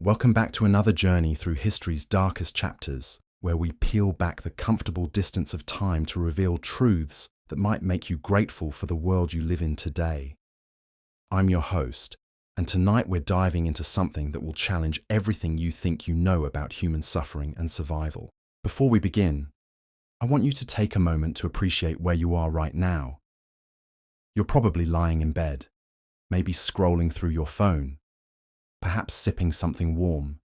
Welcome back to another journey through history's darkest chapters, where we peel back the comfortable distance of time to reveal truths that might make you grateful for the world you live in today. I'm your host, and tonight we're diving into something that will challenge everything you think you know about human suffering and survival. Before we begin, I want you to take a moment to appreciate where you are right now. You're probably lying in bed, maybe scrolling through your phone, perhaps sipping something warm,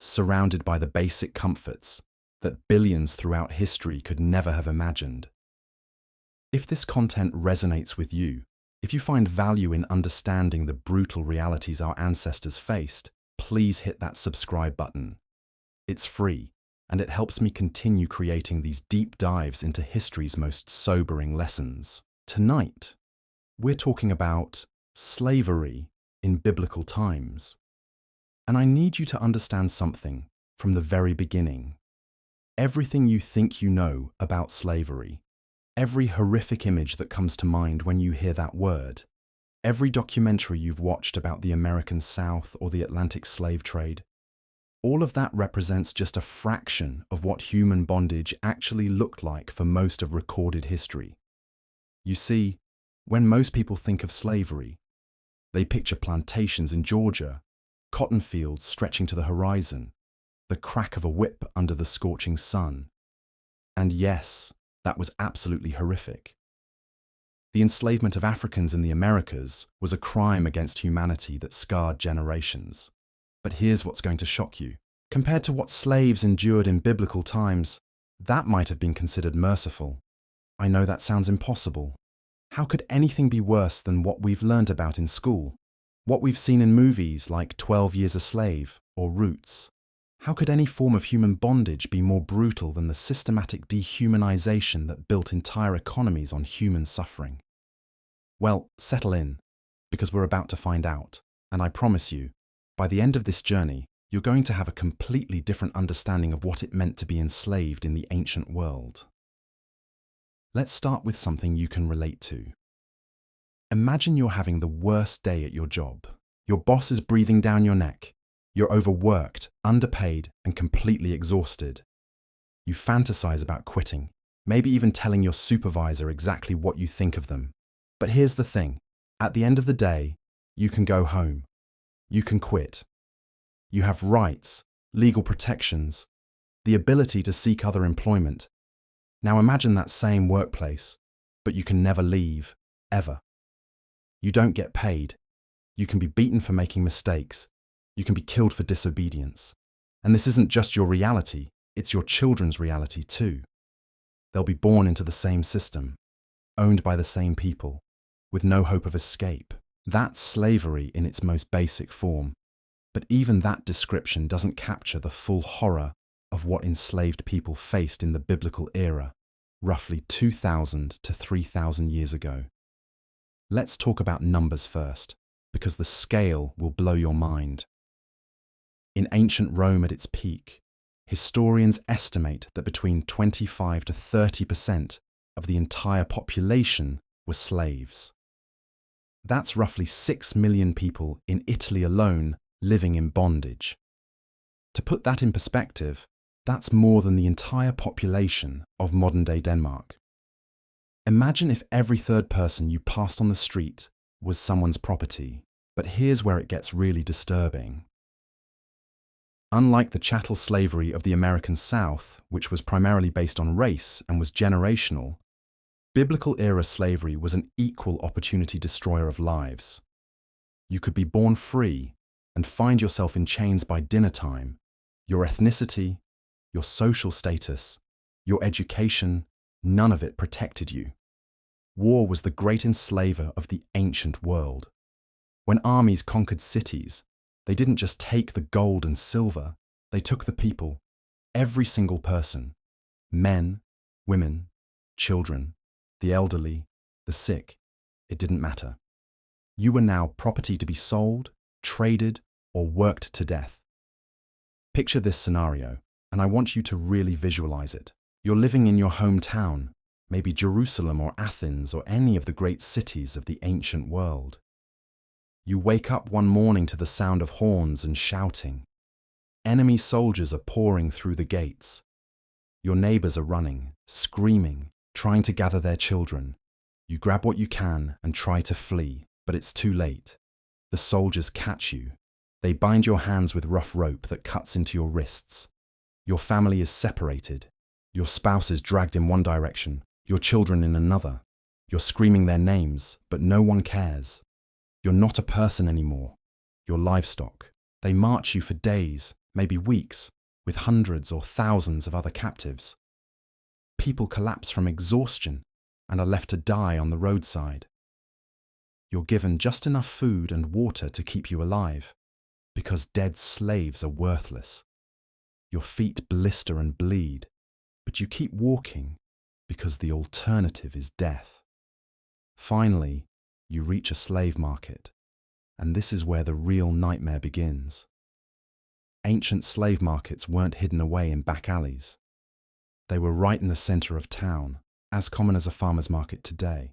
surrounded by the basic comforts that billions throughout history could never have imagined. If this content resonates with you, if you find value in understanding the brutal realities our ancestors faced, please hit that subscribe button. It's free, and it helps me continue creating these deep dives into history's most sobering lessons. Tonight, we're talking about slavery in biblical times. And I need you to understand something from the very beginning. Everything you think you know about slavery, every horrific image that comes to mind when you hear that word, every documentary you've watched about the American South or the Atlantic slave trade, all of that represents just a fraction of what human bondage actually looked like for most of recorded history. You see, when most people think of slavery, they picture plantations in Georgia, cotton fields stretching to the horizon, the crack of a whip under the scorching sun. And yes, that was absolutely horrific. The enslavement of Africans in the Americas was a crime against humanity that scarred generations. But here's what's going to shock you. Compared to what slaves endured in biblical times, that might have been considered merciful. I know that sounds impossible. How could anything be worse than what we've learned about in school? What we've seen in movies like 12 Years a Slave or Roots? How could any form of human bondage be more brutal than the systematic dehumanization that built entire economies on human suffering? Well, settle in, because we're about to find out. And I promise you, by the end of this journey, you're going to have a completely different understanding of what it meant to be enslaved in the ancient world. Let's start with something you can relate to. Imagine you're having the worst day at your job. Your boss is breathing down your neck. You're overworked, underpaid, and completely exhausted. You fantasize about quitting, maybe even telling your supervisor exactly what you think of them. But here's the thing. At the end of the day, you can go home. You can quit. You have rights, legal protections, the ability to seek other employment. Now imagine that same workplace, but you can never leave, ever. You don't get paid. You can be beaten for making mistakes. You can be killed for disobedience. And this isn't just your reality, it's your children's reality too. They'll be born into the same system, owned by the same people, with no hope of escape. That's slavery in its most basic form. But even that description doesn't capture the full horror of what enslaved people faced in the biblical era, roughly 2,000 to 3,000 years ago. Let's talk about numbers first, because the scale will blow your mind. In ancient Rome at its peak, historians estimate that between 25 to 30% of the entire population were slaves. That's roughly 6 million people in Italy alone living in bondage. To put that in perspective, that's more than the entire population of modern-day Denmark. Imagine if every third person you passed on the street was someone's property. But here's where it gets really disturbing. Unlike the chattel slavery of the American South, which was primarily based on race and was generational, biblical-era slavery was an equal opportunity destroyer of lives. You could be born free and find yourself in chains by dinner time. Your ethnicity, your social status, your education, none of it protected you. War was the great enslaver of the ancient world. When armies conquered cities, they didn't just take the gold and silver, they took the people, every single person, men, women, children, the elderly, the sick, it didn't matter. You were now property to be sold, traded, or worked to death. Picture this scenario, and I want you to really visualize it. You're living in your hometown, maybe Jerusalem or Athens or any of the great cities of the ancient world. You wake up one morning to the sound of horns and shouting. Enemy soldiers are pouring through the gates. Your neighbors are running, screaming, trying to gather their children. You grab what you can and try to flee, but it's too late. The soldiers catch you. They bind your hands with rough rope that cuts into your wrists. Your family is separated. Your spouse is dragged in one direction, your children in another. You're screaming their names, but no one cares. You're not a person anymore. You're livestock. They march you for days, maybe weeks, with hundreds or thousands of other captives. People collapse from exhaustion and are left to die on the roadside. You're given just enough food and water to keep you alive, because dead slaves are worthless. Your feet blister and bleed, but you keep walking because the alternative is death. Finally, you reach a slave market, and this is where the real nightmare begins. Ancient slave markets weren't hidden away in back alleys. They were right in the center of town, as common as a farmer's market today.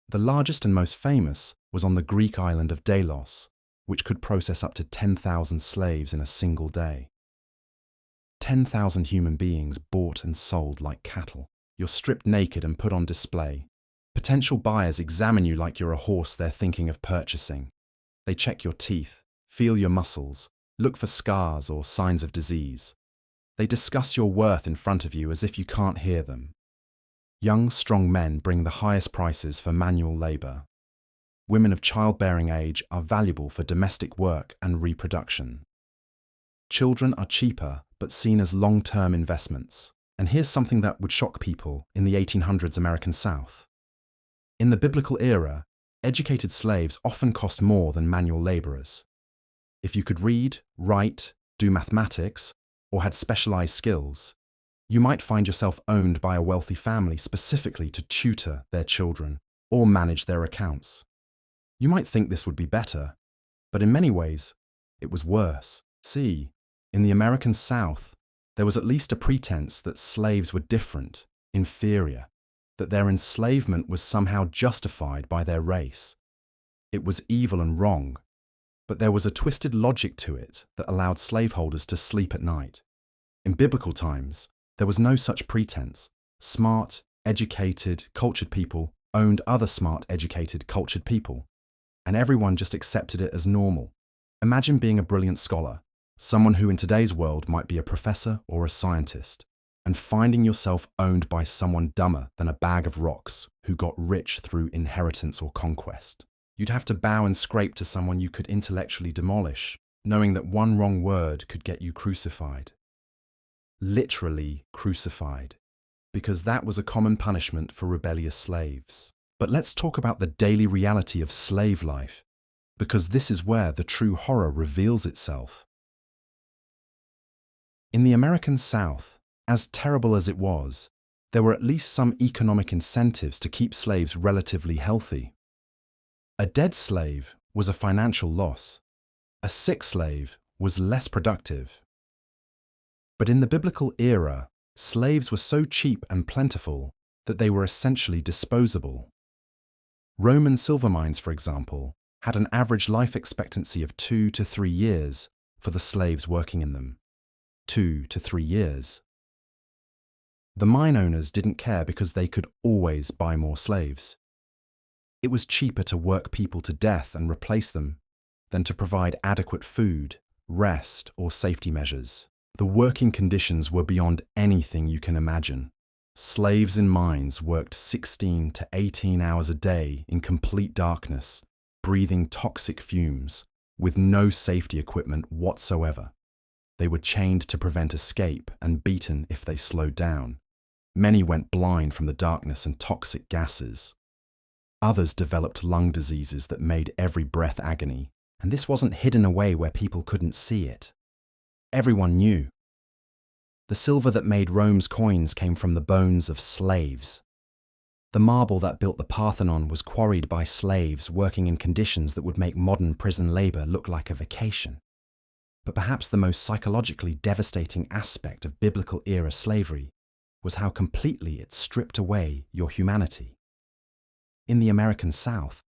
The largest and most famous was on the Greek island of Delos, which could process up to 10,000 slaves in a single day. 10,000 human beings bought and sold like cattle. You're stripped naked and put on display. Potential buyers examine you like you're a horse they're thinking of purchasing. They check your teeth, feel your muscles, look for scars or signs of disease. They discuss your worth in front of you as if you can't hear them. Young, strong men bring the highest prices for manual labor. Women of childbearing age are valuable for domestic work and reproduction. Children are cheaper but seen as long-term investments. And here's something that would shock people in the 1800s American South. In the biblical era, educated slaves often cost more than manual laborers. If you could read, write, do mathematics, or had specialized skills, you might find yourself owned by a wealthy family specifically to tutor their children or manage their accounts. You might think this would be better, but in many ways, it was worse. See, in the American South, there was at least a pretense that slaves were different, inferior, that their enslavement was somehow justified by their race. It was evil and wrong, but there was a twisted logic to it that allowed slaveholders to sleep at night. In biblical times, there was no such pretense. Smart, educated, cultured people owned other smart, educated, cultured people, and everyone just accepted it as normal. Imagine being a brilliant scholar, someone who in today's world might be a professor or a scientist, and finding yourself owned by someone dumber than a bag of rocks who got rich through inheritance or conquest. You'd have to bow and scrape to someone you could intellectually demolish, knowing that one wrong word could get you crucified. Literally crucified, because that was a common punishment for rebellious slaves. But let's talk about the daily reality of slave life, because this is where the true horror reveals itself. In the American South, as terrible as it was, there were at least some economic incentives to keep slaves relatively healthy. A dead slave was a financial loss. A sick slave was less productive. But in the biblical era, slaves were so cheap and plentiful that they were essentially disposable. Roman silver mines, for example, had an average life expectancy of 2 to 3 years for the slaves working in them. 2 to 3 years. The mine owners didn't care because they could always buy more slaves. It was cheaper to work people to death and replace them than to provide adequate food, rest, or safety measures. The working conditions were beyond anything you can imagine. Slaves in mines worked 16 to 18 hours a day in complete darkness, breathing toxic fumes, with no safety equipment whatsoever. They were chained to prevent escape and beaten if they slowed down. Many went blind from the darkness and toxic gases. Others developed lung diseases that made every breath agony, and this wasn't hidden away where people couldn't see it. Everyone knew. The silver that made Rome's coins came from the bones of slaves. The marble that built the Parthenon was quarried by slaves working in conditions that would make modern prison labor look like a vacation. But perhaps the most psychologically devastating aspect of biblical-era slavery was how completely it stripped away your humanity. In the American South,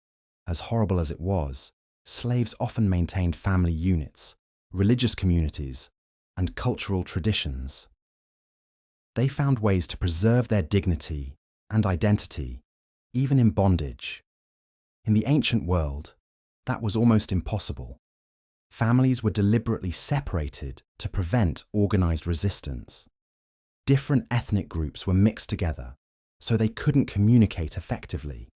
as horrible as it was, slaves often maintained family units, religious communities, and cultural traditions. They found ways to preserve their dignity and identity, even in bondage. In the ancient world, that was almost impossible. Families were deliberately separated to prevent organized resistance. Different ethnic groups were mixed together, so they couldn't communicate effectively.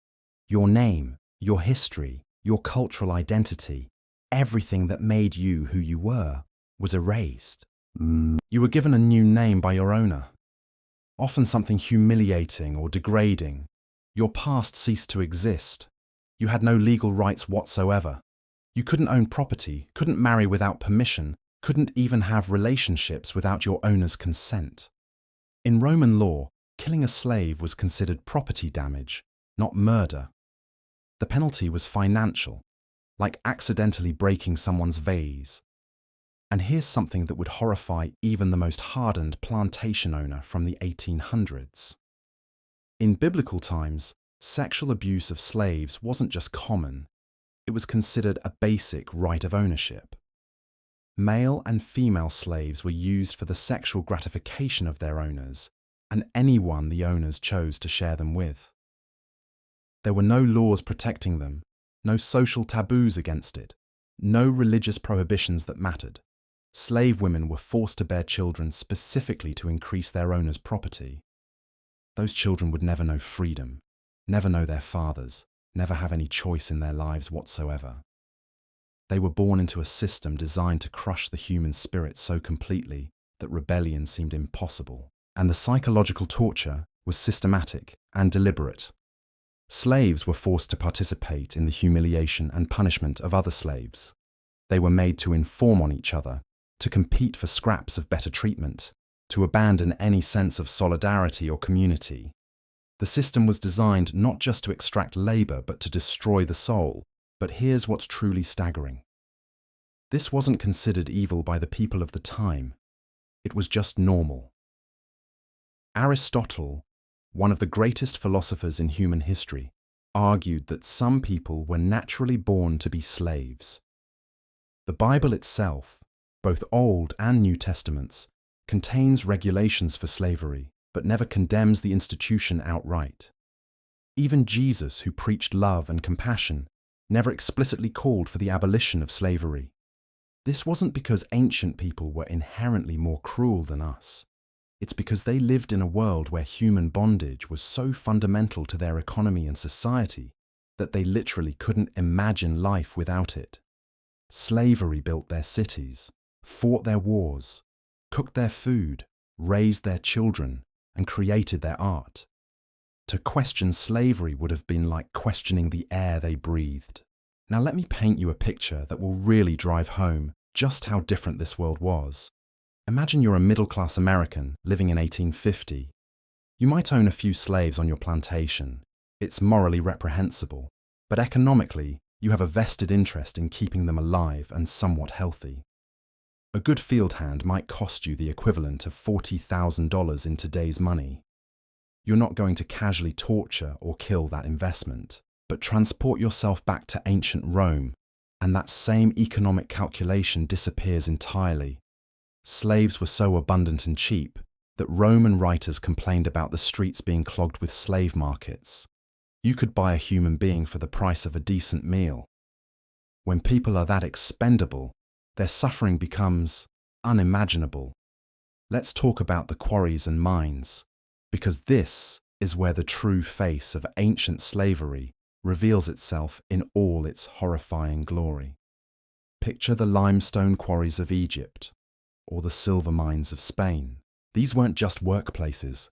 Your name, your history, your cultural identity, everything that made you who you were, was erased. You were given a new name by your owner, often something humiliating or degrading. Your past ceased to exist. You had no legal rights whatsoever. You couldn't own property, couldn't marry without permission, couldn't even have relationships without your owner's consent. In Roman law, killing a slave was considered property damage, not murder. The penalty was financial, like accidentally breaking someone's vase. And here's something that would horrify even the most hardened plantation owner from the 1800s. In biblical times, sexual abuse of slaves wasn't just common, it was considered a basic right of ownership. Male and female slaves were used for the sexual gratification of their owners and anyone the owners chose to share them with. There were no laws protecting them, no social taboos against it, no religious prohibitions that mattered. Slave women were forced to bear children specifically to increase their owner's property. Those children would never know freedom, never know their fathers, never have any choice in their lives whatsoever. They were born into a system designed to crush the human spirit so completely that rebellion seemed impossible, and the psychological torture was systematic and deliberate. Slaves were forced to participate in the humiliation and punishment of other slaves. They were made to inform on each other, to compete for scraps of better treatment, to abandon any sense of solidarity or community. The system was designed not just to extract labor but to destroy the soul. But here's what's truly staggering. This wasn't considered evil by the people of the time. It was just normal. Aristotle, one of the greatest philosophers in human history, argued that some people were naturally born to be slaves. The Bible itself, both Old and New Testaments, contains regulations for slavery, but never condemns the institution outright. Even Jesus, who preached love and compassion, never explicitly called for the abolition of slavery. This wasn't because ancient people were inherently more cruel than us. It's because they lived in a world where human bondage was so fundamental to their economy and society that they literally couldn't imagine life without it. Slavery built their cities, fought their wars, cooked their food, raised their children, and created their art. To question slavery would have been like questioning the air they breathed. Now let me paint you a picture that will really drive home just how different this world was. Imagine you're a middle-class American living in 1850. You might own a few slaves on your plantation. It's morally reprehensible, but economically, you have a vested interest in keeping them alive and somewhat healthy. A good field hand might cost you the equivalent of $40,000 in today's money. You're not going to casually torture or kill that investment, but transport yourself back to ancient Rome, and that same economic calculation disappears entirely. Slaves were so abundant and cheap that Roman writers complained about the streets being clogged with slave markets. You could buy a human being for the price of a decent meal. When people are that expendable, their suffering becomes unimaginable. Let's talk about the quarries and mines, because this is where the true face of ancient slavery reveals itself in all its horrifying glory. Picture the limestone quarries of Egypt, or the silver mines of Spain. These weren't just workplaces.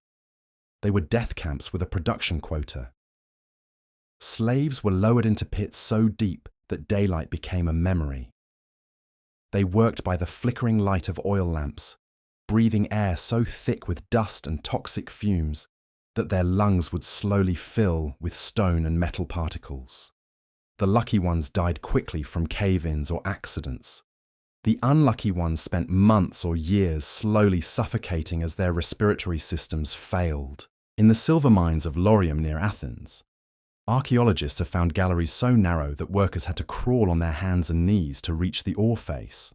They were death camps with a production quota. Slaves were lowered into pits so deep that daylight became a memory. They worked by the flickering light of oil lamps, breathing air so thick with dust and toxic fumes that their lungs would slowly fill with stone and metal particles. The lucky ones died quickly from cave-ins or accidents. The unlucky ones spent months or years slowly suffocating as their respiratory systems failed. In the silver mines of Laurium near Athens, archaeologists have found galleries so narrow that workers had to crawl on their hands and knees to reach the ore face.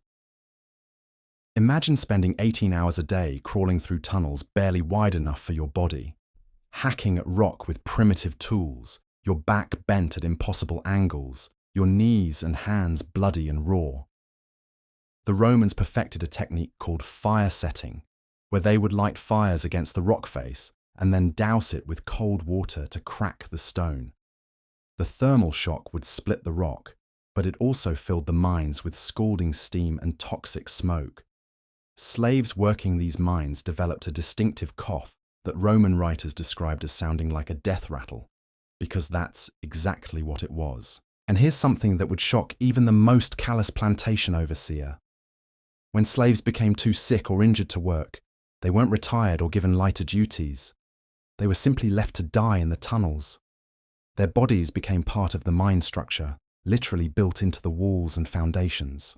Imagine spending 18 hours a day crawling through tunnels barely wide enough for your body, hacking at rock with primitive tools, your back bent at impossible angles, your knees and hands bloody and raw. The Romans perfected a technique called fire setting, where they would light fires against the rock face and then douse it with cold water to crack the stone. The thermal shock would split the rock, but it also filled the mines with scalding steam and toxic smoke. Slaves working these mines developed a distinctive cough that Roman writers described as sounding like a death rattle, because that's exactly what it was. And here's something that would shock even the most callous plantation overseer. When slaves became too sick or injured to work, they weren't retired or given lighter duties. They were simply left to die in the tunnels. Their bodies became part of the mine structure, literally built into the walls and foundations.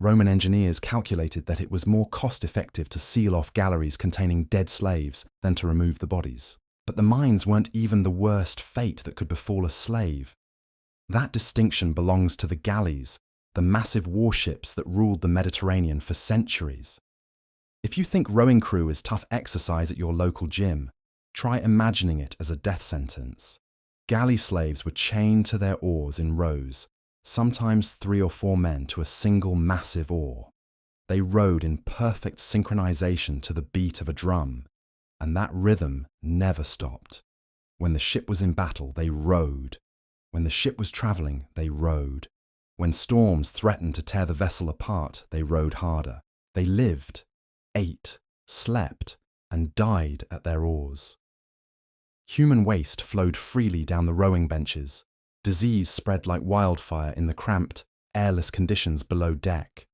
Roman engineers calculated that it was more cost-effective to seal off galleries containing dead slaves than to remove the bodies. But the mines weren't even the worst fate that could befall a slave. That distinction belongs to the galleys, the massive warships that ruled the Mediterranean for centuries. If you think rowing crew is tough exercise at your local gym, try imagining it as a death sentence. Galley slaves were chained to their oars in rows, sometimes 3 or 4 men to a single massive oar. They rowed in perfect synchronization to the beat of a drum, and that rhythm never stopped. When the ship was in battle, they rowed. When the ship was traveling, they rowed. When storms threatened to tear the vessel apart, they rowed harder. They lived, ate, slept, and died at their oars. Human waste flowed freely down the rowing benches. Disease spread like wildfire in the cramped, airless conditions below deck.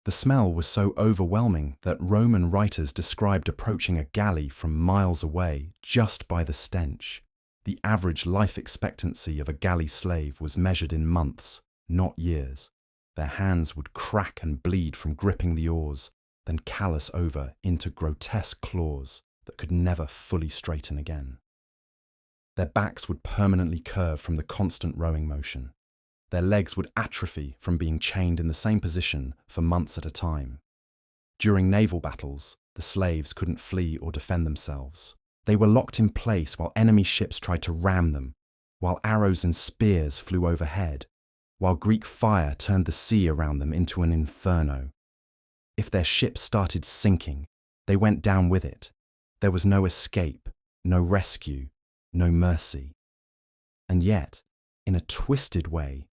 The smell was so overwhelming that Roman writers described approaching a galley from miles away just by the stench. The average life expectancy of a galley slave was measured in months, not years. Their hands would crack and bleed from gripping the oars, then callous over into grotesque claws that could never fully straighten again. Their backs would permanently curve from the constant rowing motion. Their legs would atrophy from being chained in the same position for months at a time. During naval battles, the slaves couldn't flee or defend themselves. They were locked in place while enemy ships tried to ram them, while arrows and spears flew overhead, while Greek fire turned the sea around them into an inferno. If their ship started sinking, they went down with it. There was no escape, no rescue, no mercy. And yet, in a twisted way,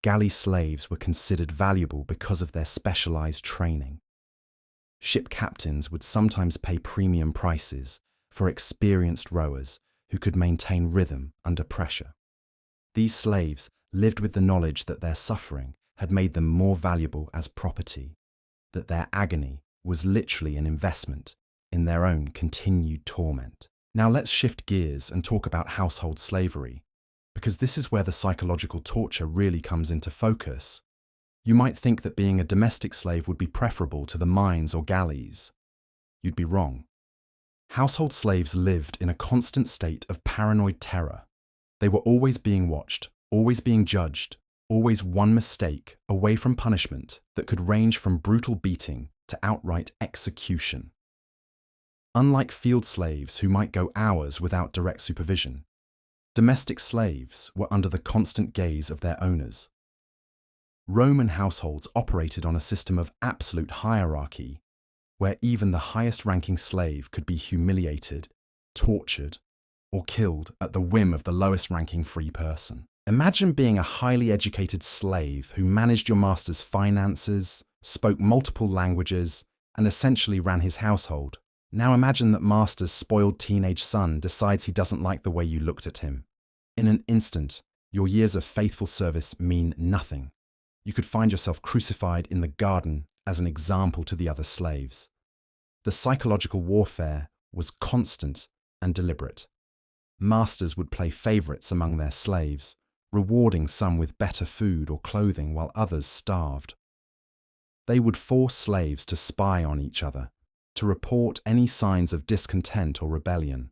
galley slaves were considered valuable because of their specialized training. Ship captains would sometimes pay premium prices for experienced rowers who could maintain rhythm under pressure. These slaves lived with the knowledge that their suffering had made them more valuable as property, that their agony was literally an investment in their own continued torment. Now let's shift gears and talk about household slavery, because this is where the psychological torture really comes into focus. You might think that being a domestic slave would be preferable to the mines or galleys. You'd be wrong. Household slaves lived in a constant state of paranoid terror. They were always being watched, always being judged, always one mistake away from punishment that could range from brutal beating to outright execution. Unlike field slaves who might go hours without direct supervision, domestic slaves were under the constant gaze of their owners. Roman households operated on a system of absolute hierarchy, where even the highest-ranking slave could be humiliated, tortured, or killed at the whim of the lowest-ranking free person. Imagine being a highly educated slave who managed your master's finances, spoke multiple languages, and essentially ran his household. Now imagine that master's spoiled teenage son decides he doesn't like the way you looked at him. In an instant, your years of faithful service mean nothing. You could find yourself crucified in the garden as an example to the other slaves. The psychological warfare was constant and deliberate. Masters would play favorites among their slaves, rewarding some with better food or clothing while others starved. They would force slaves to spy on each other, to report any signs of discontent or rebellion.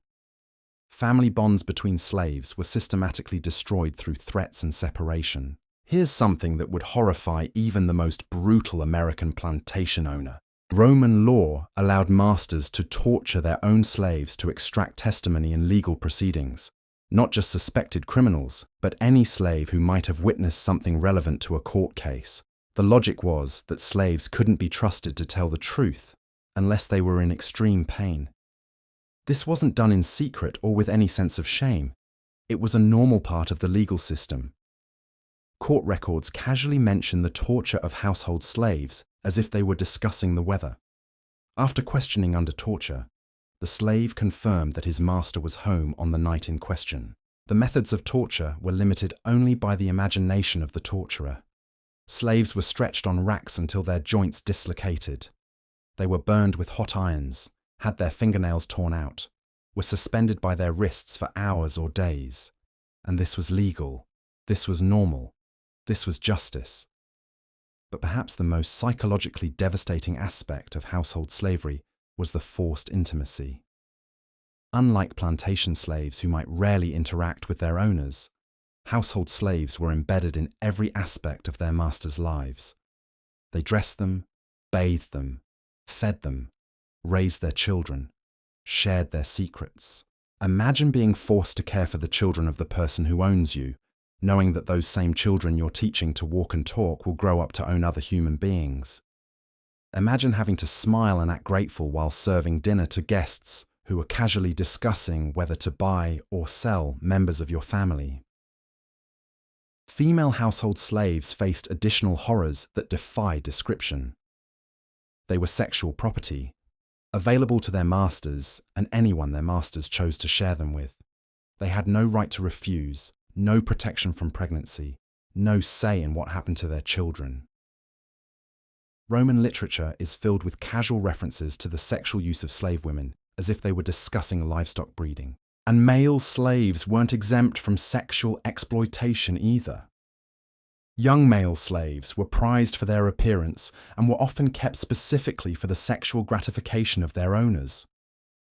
Family bonds between slaves were systematically destroyed through threats and separation. Here's something that would horrify even the most brutal American plantation owner. Roman law allowed masters to torture their own slaves to extract testimony in legal proceedings. Not just suspected criminals, but any slave who might have witnessed something relevant to a court case. The logic was that slaves couldn't be trusted to tell the truth unless they were in extreme pain. This wasn't done in secret or with any sense of shame. It was a normal part of the legal system. Court records casually mention the torture of household slaves as if they were discussing the weather. After questioning under torture, the slave confirmed that his master was home on the night in question. The methods of torture were limited only by the imagination of the torturer. Slaves were stretched on racks until their joints dislocated. They were burned with hot irons, had their fingernails torn out, were suspended by their wrists for hours or days. And this was legal. This was normal. This was justice. But perhaps the most psychologically devastating aspect of household slavery was the forced intimacy. Unlike plantation slaves who might rarely interact with their owners, household slaves were embedded in every aspect of their masters' lives. They dressed them, bathed them, fed them, raised their children, shared their secrets. Imagine being forced to care for the children of the person who owns you, knowing that those same children you're teaching to walk and talk will grow up to own other human beings. Imagine having to smile and act grateful while serving dinner to guests who are casually discussing whether to buy or sell members of your family. Female household slaves faced additional horrors that defy description. They were sexual property, available to their masters and anyone their masters chose to share them with. They had no right to refuse, no protection from pregnancy, no say in what happened to their children. Roman literature is filled with casual references to the sexual use of slave women, as if they were discussing livestock breeding. And male slaves weren't exempt from sexual exploitation either. Young male slaves were prized for their appearance and were often kept specifically for the sexual gratification of their owners.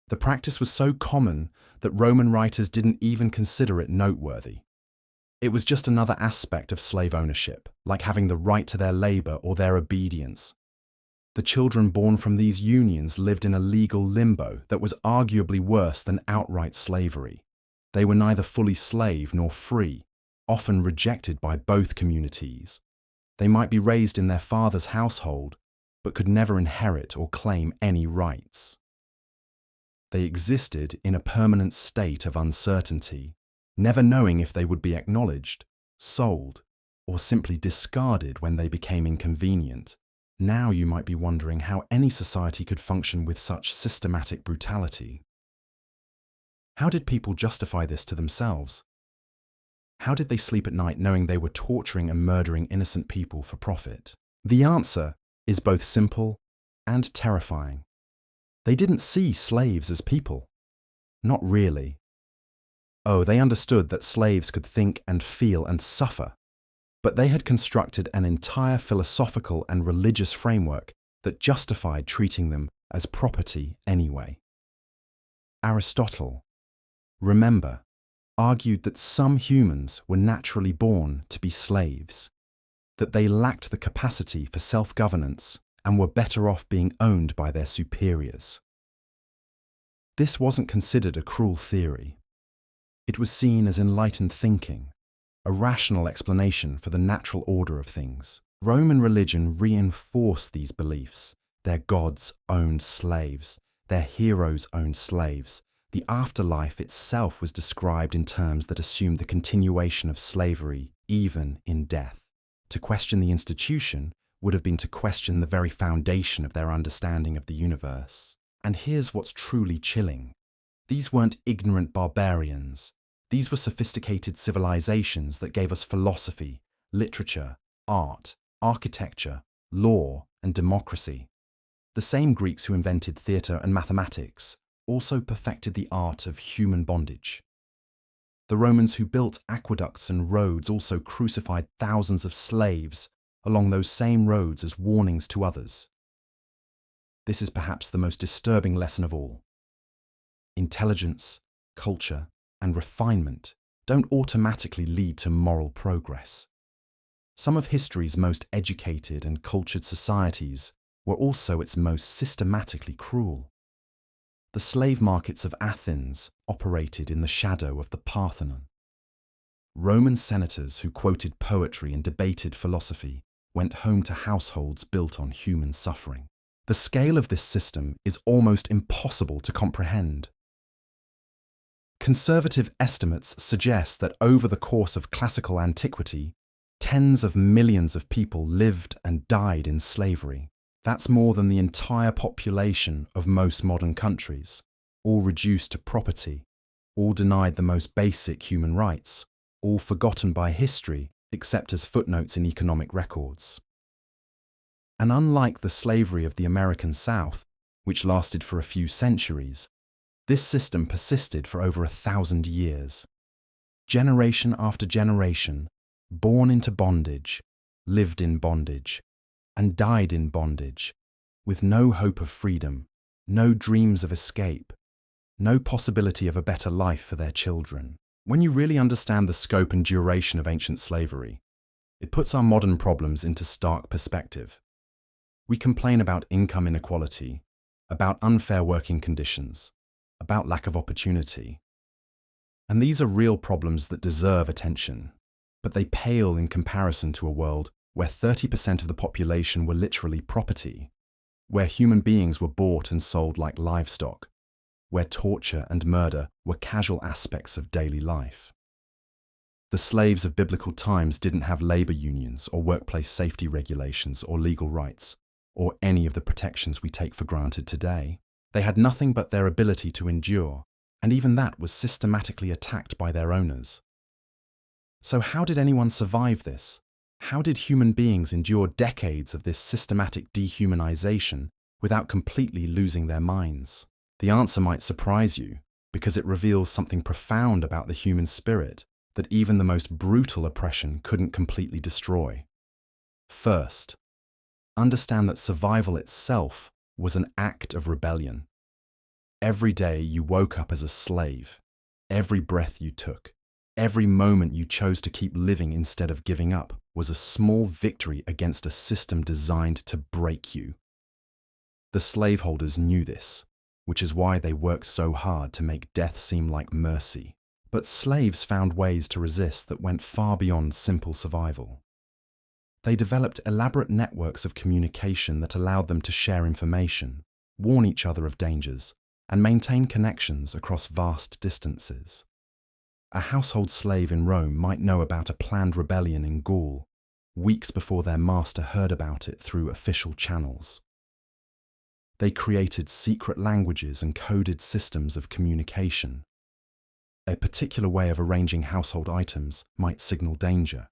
The practice was so common that Roman writers didn't even consider it noteworthy. It was just another aspect of slave ownership, like having the right to their labor or their obedience. The children born from these unions lived in a legal limbo that was arguably worse than outright slavery. They were neither fully slave nor free, often rejected by both communities. They might be raised in their father's household, but could never inherit or claim any rights. They existed in a permanent state of uncertainty, never knowing if they would be acknowledged, sold, or simply discarded when they became inconvenient. Now you might be wondering how any society could function with such systematic brutality. How did people justify this to themselves? How did they sleep at night knowing they were torturing and murdering innocent people for profit? The answer is both simple and terrifying. They didn't see slaves as people. Not really. Oh, they understood that slaves could think and feel and suffer, but they had constructed an entire philosophical and religious framework that justified treating them as property anyway. Aristotle, remember, argued that some humans were naturally born to be slaves, that they lacked the capacity for self-governance and were better off being owned by their superiors. This wasn't considered a cruel theory. It was seen as enlightened thinking, a rational explanation for the natural order of things. Roman religion reinforced these beliefs. Their gods owned slaves. Their heroes owned slaves. The afterlife itself was described in terms that assumed the continuation of slavery, even in death. To question the institution would have been to question the very foundation of their understanding of the universe. And here's what's truly chilling. These weren't ignorant barbarians. These were sophisticated civilizations that gave us philosophy, literature, art, architecture, law, and democracy. The same Greeks who invented theatre and mathematics also perfected the art of human bondage. The Romans who built aqueducts and roads also crucified thousands of slaves along those same roads as warnings to others. This is perhaps the most disturbing lesson of all. Intelligence, culture, and refinement don't automatically lead to moral progress. Some of history's most educated and cultured societies were also its most systematically cruel. The slave markets of Athens operated in the shadow of the Parthenon. Roman senators who quoted poetry and debated philosophy went home to households built on human suffering. The scale of this system is almost impossible to comprehend. Conservative estimates suggest that over the course of classical antiquity, tens of millions of people lived and died in slavery. That's more than the entire population of most modern countries, all reduced to property, all denied the most basic human rights, all forgotten by history except as footnotes in economic records. And unlike the slavery of the American South, which lasted for a few centuries, this system persisted for over 1,000 years. Generation after generation, born into bondage, lived in bondage, and died in bondage, with no hope of freedom, no dreams of escape, no possibility of a better life for their children. When you really understand the scope and duration of ancient slavery, it puts our modern problems into stark perspective. We complain about income inequality, about unfair working conditions, about lack of opportunity. And these are real problems that deserve attention, but they pale in comparison to a world where 30% of the population were literally property, where human beings were bought and sold like livestock, where torture and murder were casual aspects of daily life. The slaves of biblical times didn't have labor unions or workplace safety regulations or legal rights, or any of the protections we take for granted today. They had nothing but their ability to endure, and even that was systematically attacked by their owners. So how did anyone survive this? How did human beings endure decades of this systematic dehumanization without completely losing their minds? The answer might surprise you, because it reveals something profound about the human spirit that even the most brutal oppression couldn't completely destroy. First, understand that survival itself was an act of rebellion. Every day you woke up as a slave. Every breath you took, every moment you chose to keep living instead of giving up was a small victory against a system designed to break you. The slaveholders knew this, which is why they worked so hard to make death seem like mercy. But slaves found ways to resist that went far beyond simple survival. They developed elaborate networks of communication that allowed them to share information, warn each other of dangers, and maintain connections across vast distances. A household slave in Rome might know about a planned rebellion in Gaul weeks before their master heard about it through official channels. They created secret languages and coded systems of communication. A particular way of arranging household items might signal danger.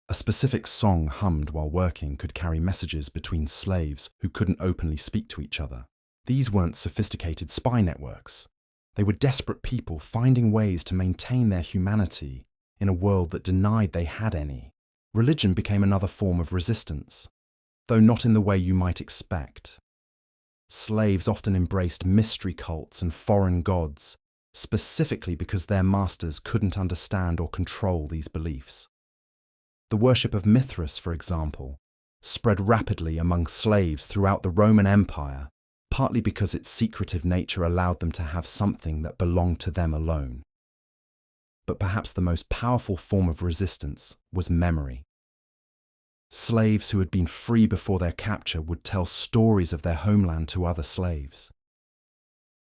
A specific song hummed while working could carry messages between slaves who couldn't openly speak to each other. These weren't sophisticated spy networks. They were desperate people finding ways to maintain their humanity in a world that denied they had any. Religion became another form of resistance, though not in the way you might expect. Slaves often embraced mystery cults and foreign gods, specifically because their masters couldn't understand or control these beliefs. The worship of Mithras, for example, spread rapidly among slaves throughout the Roman Empire, partly because its secretive nature allowed them to have something that belonged to them alone. But perhaps the most powerful form of resistance was memory. Slaves who had been free before their capture would tell stories of their homeland to other slaves.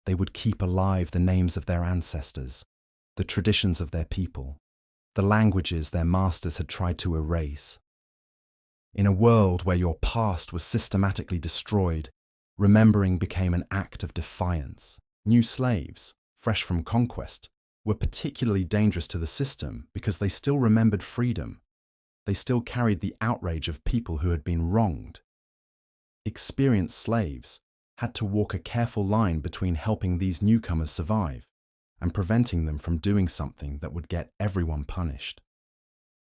They would keep alive the names of their ancestors, the traditions of their people, the languages their masters had tried to erase. In a world where your past was systematically destroyed, remembering became an act of defiance. New slaves, fresh from conquest, were particularly dangerous to the system because they still remembered freedom. They still carried the outrage of people who had been wronged. Experienced slaves had to walk a careful line between helping these newcomers survive and preventing them from doing something that would get everyone punished.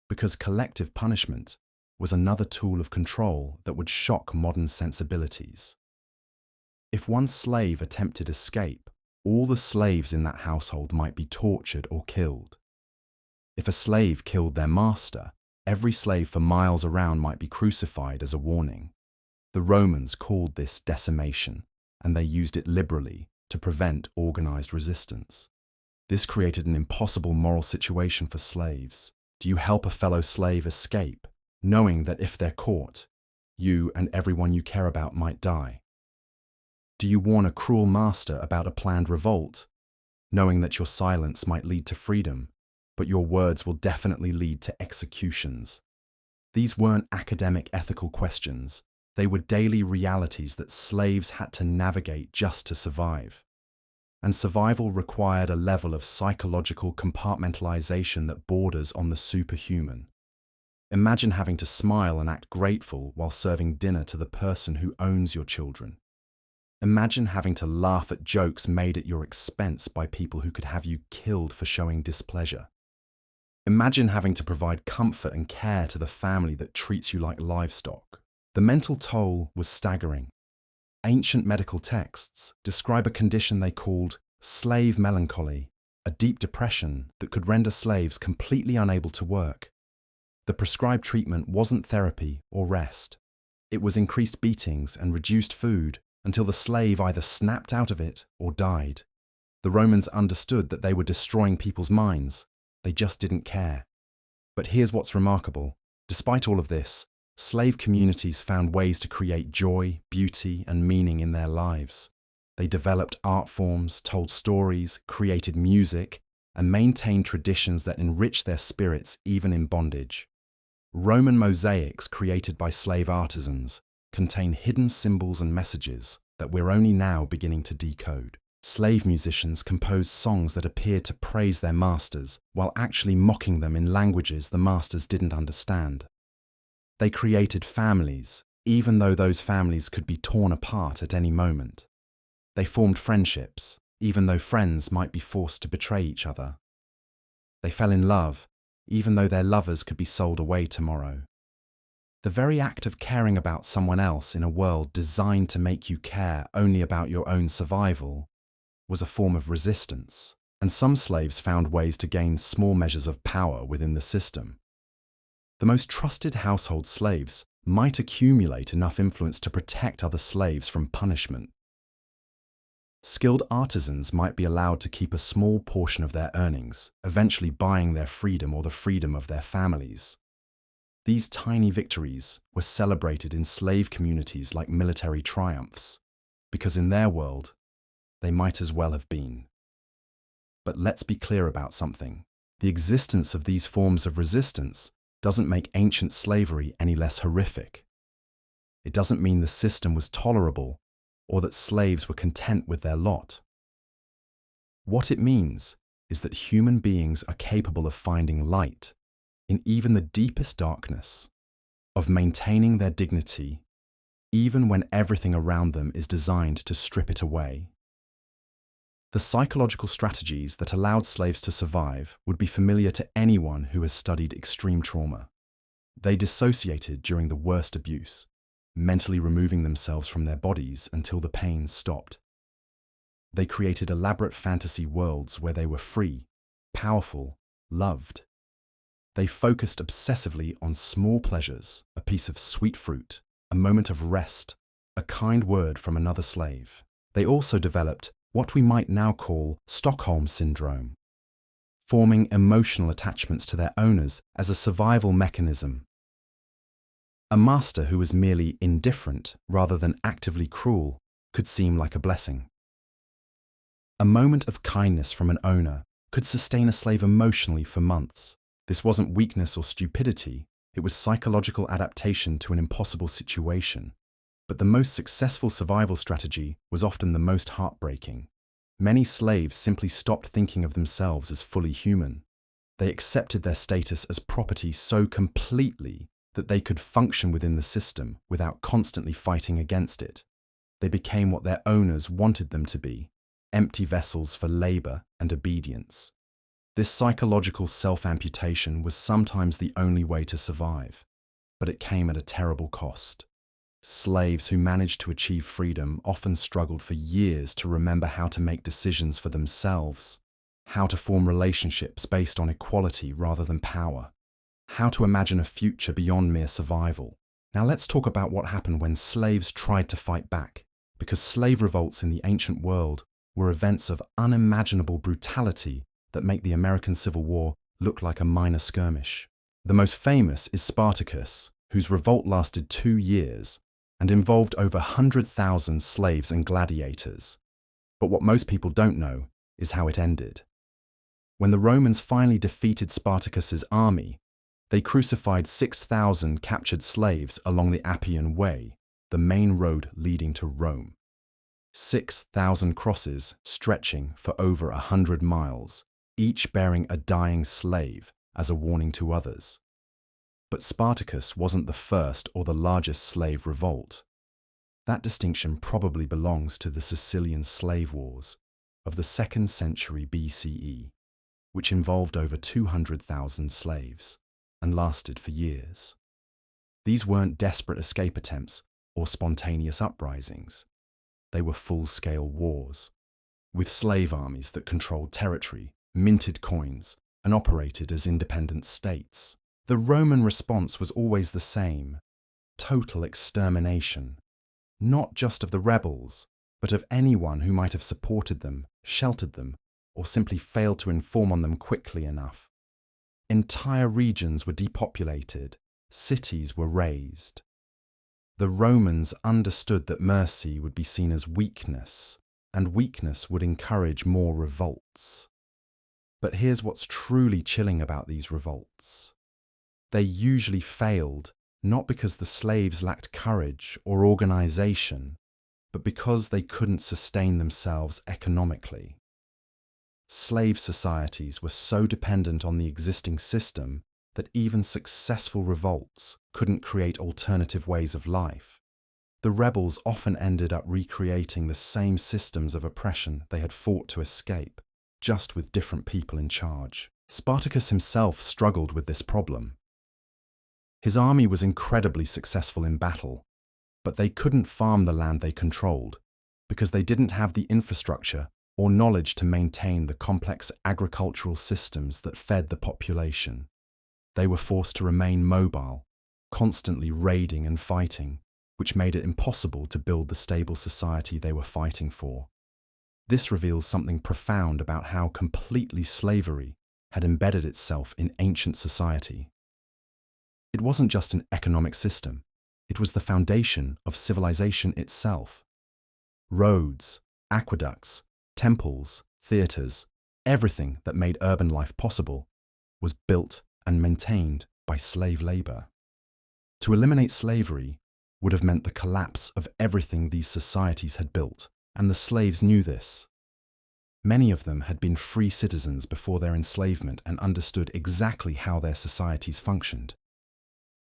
Because collective punishment was another tool of control that would shock modern sensibilities. If one slave attempted escape, all the slaves in that household might be tortured or killed. If a slave killed their master, Every slave for miles around might be crucified as a warning. The Romans called this decimation, and they used it liberally to prevent organized resistance. This created an impossible moral situation for slaves. Do you help a fellow slave escape, knowing that if they're caught, you and everyone you care about might die? Do you warn a cruel master about a planned revolt, knowing that your silence might lead to freedom, but your words will definitely lead to executions? These weren't academic ethical questions. They were daily realities that slaves had to navigate just to survive. And survival required a level of psychological compartmentalization that borders on the superhuman. Imagine having to smile and act grateful while serving dinner to the person who owns your children. Imagine having to laugh at jokes made at your expense by people who could have you killed for showing displeasure. Imagine having to provide comfort and care to the family that treats you like livestock. The mental toll was staggering. Ancient medical texts describe a condition they called slave melancholy, a deep depression that could render slaves completely unable to work. The prescribed treatment wasn't therapy or rest. It was increased beatings and reduced food until the slave either snapped out of it or died. The Romans understood that they were destroying people's minds. They just didn't care. But here's what's remarkable. Despite all of this, slave communities found ways to create joy, beauty, and meaning in their lives. They developed art forms, told stories, created music, and maintained traditions that enriched their spirits even in bondage. Roman mosaics created by slave artisans contain hidden symbols and messages that we're only now beginning to decode. Slave musicians composed songs that appeared to praise their masters while actually mocking them in languages the masters didn't understand. They created families, even though those families could be torn apart at any moment. They formed friendships, even though friends might be forced to betray each other. They fell in love, even though their lovers could be sold away tomorrow. The very act of caring about someone else in a world designed to make you care only about your own survival was a form of resistance, and some slaves found ways to gain small measures of power within the system. The most trusted household slaves might accumulate enough influence to protect other slaves from punishment. Skilled artisans might be allowed to keep a small portion of their earnings, eventually buying their freedom or the freedom of their families. These tiny victories were celebrated in slave communities like military triumphs, because in their world, they might as well have been. But let's be clear about something. The existence of these forms of resistance doesn't make ancient slavery any less horrific. It doesn't mean the system was tolerable or that slaves were content with their lot. What it means is that human beings are capable of finding light in even the deepest darkness, of maintaining their dignity even when everything around them is designed to strip it away. The psychological strategies that allowed slaves to survive would be familiar to anyone who has studied extreme trauma. They dissociated during the worst abuse, mentally removing themselves from their bodies until the pain stopped. They created elaborate fantasy worlds where they were free, powerful, loved. They focused obsessively on small pleasures, a piece of sweet fruit, a moment of rest, a kind word from another slave. They also developed what we might now call Stockholm Syndrome, forming emotional attachments to their owners as a survival mechanism. A master who was merely indifferent rather than actively cruel could seem like a blessing. A moment of kindness from an owner could sustain a slave emotionally for months. This wasn't weakness or stupidity, it was psychological adaptation to an impossible situation. But the most successful survival strategy was often the most heartbreaking. Many slaves simply stopped thinking of themselves as fully human. They accepted their status as property so completely that they could function within the system without constantly fighting against it. They became what their owners wanted them to be, empty vessels for labor and obedience. This psychological self-amputation was sometimes the only way to survive, but it came at a terrible cost. Slaves who managed to achieve freedom often struggled for years to remember how to make decisions for themselves, how to form relationships based on equality rather than power, how to imagine a future beyond mere survival. Now let's talk about what happened when slaves tried to fight back, because slave revolts in the ancient world were events of unimaginable brutality that make the American Civil War look like a minor skirmish. The most famous is Spartacus, whose revolt lasted 2 years and involved over 100,000 slaves and gladiators. But what most people don't know is how it ended. When the Romans finally defeated Spartacus's army, they crucified 6,000 captured slaves along the Appian Way, the main road leading to Rome. 6,000 crosses stretching for over 100 miles, each bearing a dying slave as a warning to others. But Spartacus wasn't the first or the largest slave revolt. That distinction probably belongs to the Sicilian slave wars of the 2nd century BCE, which involved over 200,000 slaves and lasted for years. These weren't desperate escape attempts or spontaneous uprisings. They were full-scale wars, with slave armies that controlled territory, minted coins, and operated as independent states. The Roman response was always the same: total extermination, not just of the rebels, but of anyone who might have supported them, sheltered them, or simply failed to inform on them quickly enough. Entire regions were depopulated, cities were razed. The Romans understood that mercy would be seen as weakness, and weakness would encourage more revolts. But here's what's truly chilling about these revolts. They usually failed not because the slaves lacked courage or organization, but because they couldn't sustain themselves economically. Slave societies were so dependent on the existing system that even successful revolts couldn't create alternative ways of life. The rebels often ended up recreating the same systems of oppression they had fought to escape, just with different people in charge. Spartacus himself struggled with this problem. His army was incredibly successful in battle, but they couldn't farm the land they controlled because they didn't have the infrastructure or knowledge to maintain the complex agricultural systems that fed the population. They were forced to remain mobile, constantly raiding and fighting, which made it impossible to build the stable society they were fighting for. This reveals something profound about how completely slavery had embedded itself in ancient society. It wasn't just an economic system, it was the foundation of civilization itself. Roads, aqueducts, temples, theatres, everything that made urban life possible was built and maintained by slave labor. To eliminate slavery would have meant the collapse of everything these societies had built, and the slaves knew this. Many of them had been free citizens before their enslavement and understood exactly how their societies functioned.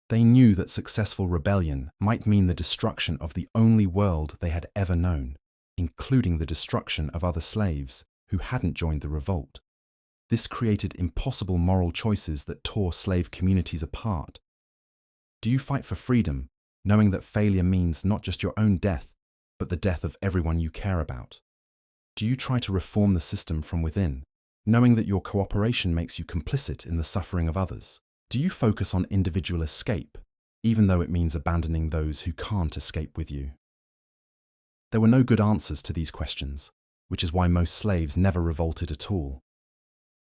They knew that successful rebellion might mean the destruction of the only world they had ever known, including the destruction of other slaves who hadn't joined the revolt. This created impossible moral choices that tore slave communities apart. Do you fight for freedom, knowing that failure means not just your own death, but the death of everyone you care about? Do you try to reform the system from within, knowing that your cooperation makes you complicit in the suffering of others? Do you focus on individual escape, even though it means abandoning those who can't escape with you? There were no good answers to these questions, which is why most slaves never revolted at all.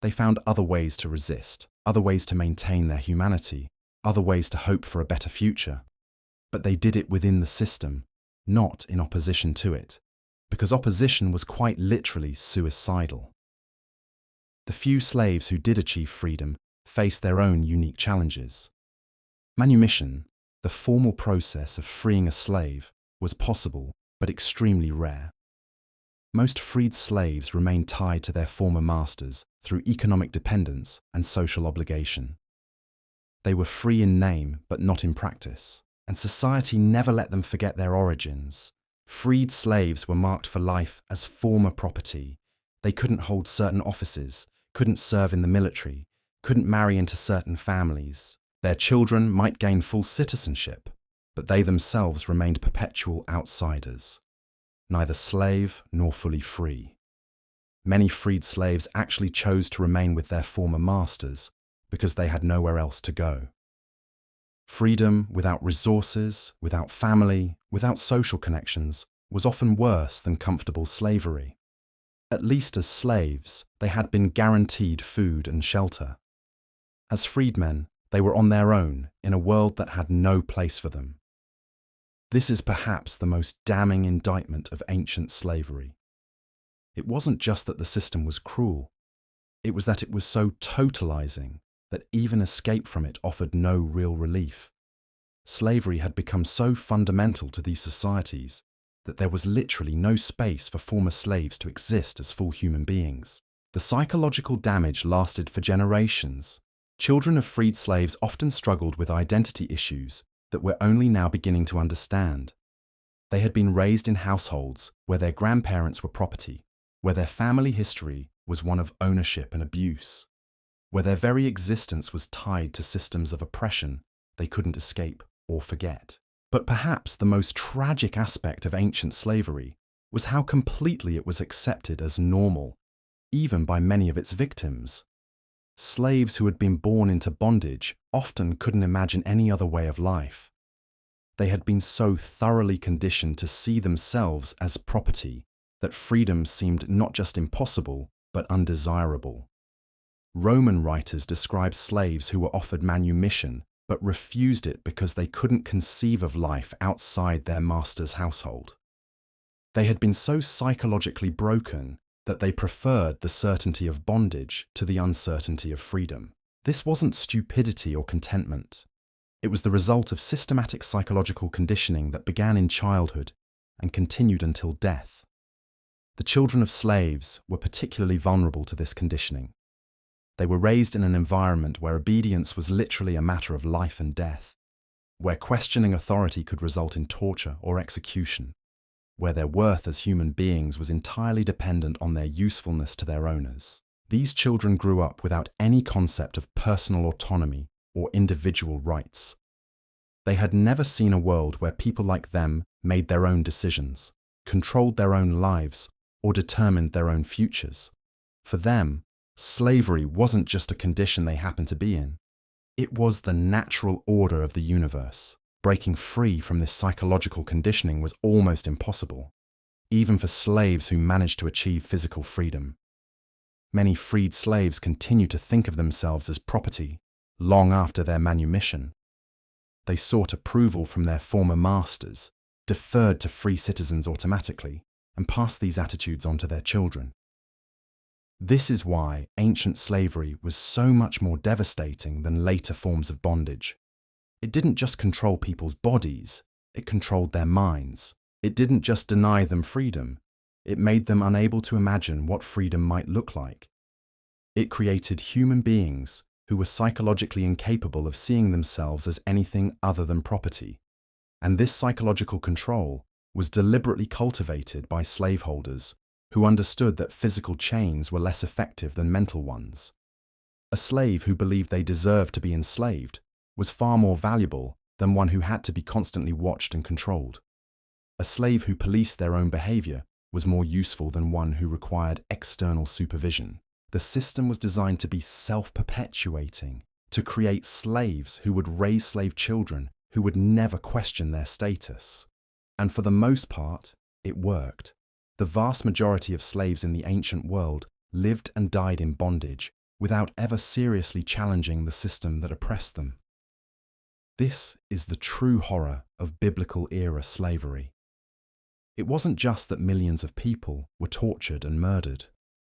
They found other ways to resist, other ways to maintain their humanity, other ways to hope for a better future. But they did it within the system, not in opposition to it, because opposition was quite literally suicidal. The few slaves who did achieve freedom faced their own unique challenges. Manumission, the formal process of freeing a slave, was possible but extremely rare. Most freed slaves remained tied to their former masters through economic dependence and social obligation. They were free in name but not in practice, and society never let them forget their origins. Freed slaves were marked for life as former property. They couldn't hold certain offices, couldn't serve in the military, couldn't marry into certain families. Their children might gain full citizenship, but they themselves remained perpetual outsiders, neither slave nor fully free. Many freed slaves actually chose to remain with their former masters because they had nowhere else to go. Freedom without resources, without family, without social connections was often worse than comfortable slavery. At least as slaves, they had been guaranteed food and shelter. As freedmen, they were on their own in a world that had no place for them. This is perhaps the most damning indictment of ancient slavery. It wasn't just that the system was cruel, it was that it was so totalizing that even escape from it offered no real relief. Slavery had become so fundamental to these societies that there was literally no space for former slaves to exist as full human beings. The psychological damage lasted for generations. Children of freed slaves often struggled with identity issues that we're only now beginning to understand. They had been raised in households where their grandparents were property, where their family history was one of ownership and abuse, where their very existence was tied to systems of oppression they couldn't escape or forget. But perhaps the most tragic aspect of ancient slavery was how completely it was accepted as normal, even by many of its victims. Slaves who had been born into bondage often couldn't imagine any other way of life. They had been so thoroughly conditioned to see themselves as property that freedom seemed not just impossible, but undesirable. Roman writers describe slaves who were offered manumission but refused it because they couldn't conceive of life outside their master's household. They had been so psychologically broken that they preferred the certainty of bondage to the uncertainty of freedom. This wasn't stupidity or contentment. It was the result of systematic psychological conditioning that began in childhood and continued until death. The children of slaves were particularly vulnerable to this conditioning. They were raised in an environment where obedience was literally a matter of life and death, where questioning authority could result in torture or execution, where their worth as human beings was entirely dependent on their usefulness to their owners. These children grew up without any concept of personal autonomy or individual rights. They had never seen a world where people like them made their own decisions, controlled their own lives, or determined their own futures. For them, slavery wasn't just a condition they happened to be in. It was the natural order of the universe. Breaking free from this psychological conditioning was almost impossible, even for slaves who managed to achieve physical freedom. Many freed slaves continued to think of themselves as property long after their manumission. They sought approval from their former masters, deferred to free citizens automatically, and passed these attitudes on to their children. This is why ancient slavery was so much more devastating than later forms of bondage. It didn't just control people's bodies, it controlled their minds. It didn't just deny them freedom, it made them unable to imagine what freedom might look like. It created human beings who were psychologically incapable of seeing themselves as anything other than property. And this psychological control was deliberately cultivated by slaveholders who understood that physical chains were less effective than mental ones. A slave who believed they deserved to be enslaved was far more valuable than one who had to be constantly watched and controlled. A slave who policed their own behavior was more useful than one who required external supervision. The system was designed to be self-perpetuating, to create slaves who would raise slave children who would never question their status. And for the most part, it worked. The vast majority of slaves in the ancient world lived and died in bondage without ever seriously challenging the system that oppressed them. This is the true horror of biblical-era slavery. It wasn't just that millions of people were tortured and murdered,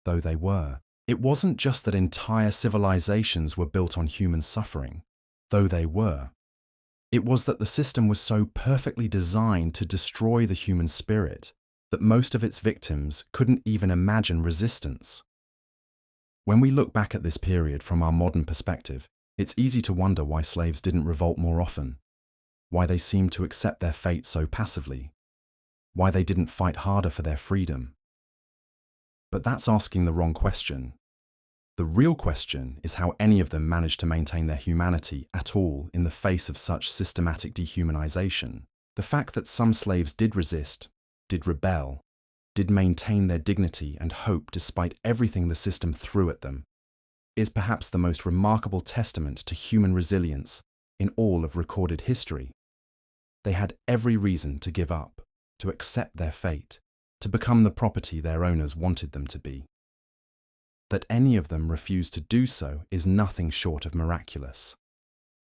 though they were. It wasn't just that entire civilizations were built on human suffering, though they were. It was that the system was so perfectly designed to destroy the human spirit that most of its victims couldn't even imagine resistance. When we look back at this period from our modern perspective, it's easy to wonder why slaves didn't revolt more often, why they seemed to accept their fate so passively, why they didn't fight harder for their freedom. But that's asking the wrong question. The real question is how any of them managed to maintain their humanity at all in the face of such systematic dehumanization. The fact that some slaves did resist, did rebel, did maintain their dignity and hope despite everything the system threw at them, is perhaps the most remarkable testament to human resilience in all of recorded history. They had every reason to give up, to accept their fate, to become the property their owners wanted them to be. That any of them refused to do so is nothing short of miraculous.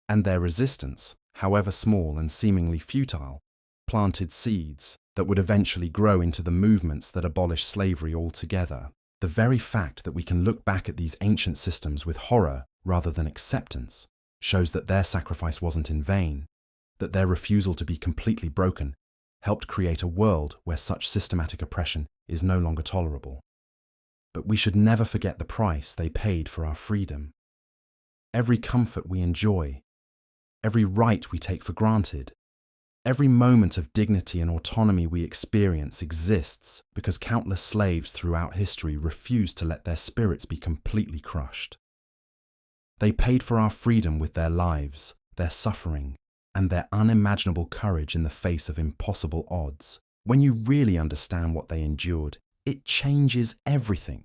And their resistance, however small and seemingly futile, planted seeds that would eventually grow into the movements that abolished slavery altogether. The very fact that we can look back at these ancient systems with horror rather than acceptance shows that their sacrifice wasn't in vain, that their refusal to be completely broken helped create a world where such systematic oppression is no longer tolerable. But we should never forget the price they paid for our freedom. Every comfort we enjoy, every right we take for granted, every moment of dignity and autonomy we experience exists because countless slaves throughout history refused to let their spirits be completely crushed. They paid for our freedom with their lives, their suffering, and their unimaginable courage in the face of impossible odds. When you really understand what they endured, it changes everything.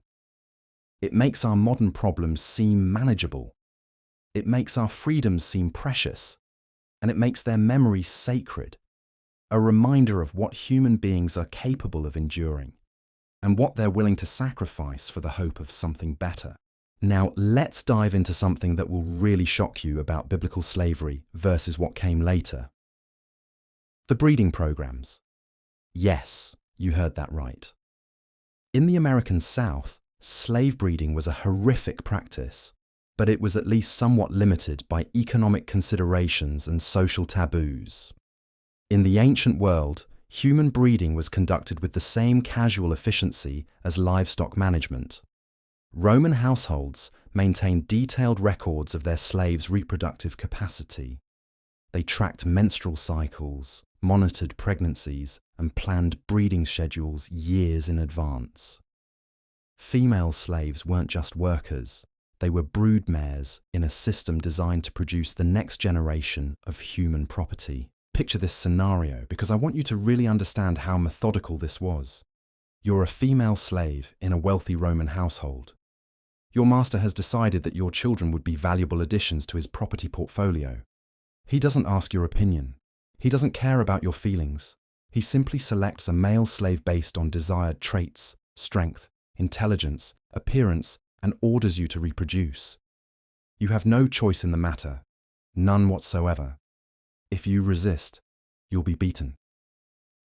It makes our modern problems seem manageable. It makes our freedoms seem precious. And it makes their memory sacred, a reminder of what human beings are capable of enduring and what they're willing to sacrifice for the hope of something better. Now, let's dive into something that will really shock you about biblical slavery versus what came later. The breeding programs. Yes, you heard that right. In the American South, slave breeding was a horrific practice, but it was at least somewhat limited by economic considerations and social taboos. In the ancient world, human breeding was conducted with the same casual efficiency as livestock management. Roman households maintained detailed records of their slaves' reproductive capacity. They tracked menstrual cycles, monitored pregnancies, and planned breeding schedules years in advance. Female slaves weren't just workers. They were broodmares in a system designed to produce the next generation of human property. Picture this scenario because I want you to really understand how methodical this was. You're a female slave in a wealthy Roman household. Your master has decided that your children would be valuable additions to his property portfolio. He doesn't ask your opinion. He doesn't care about your feelings. He simply selects a male slave based on desired traits, strength, intelligence, appearance, and orders you to reproduce. You have no choice in the matter, none whatsoever. If you resist, you'll be beaten.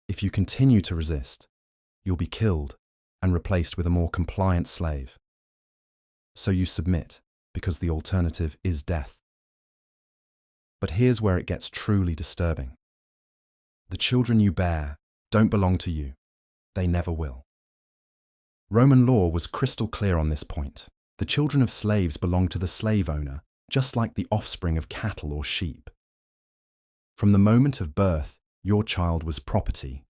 If you continue to resist, you'll be killed and replaced with a more compliant slave. So you submit because the alternative is death. But here's where it gets truly disturbing. The children you bear don't belong to you. They never will. Roman law was crystal clear on this point. The children of slaves belonged to the slave owner, just like the offspring of cattle or sheep. From the moment of birth, your child was property.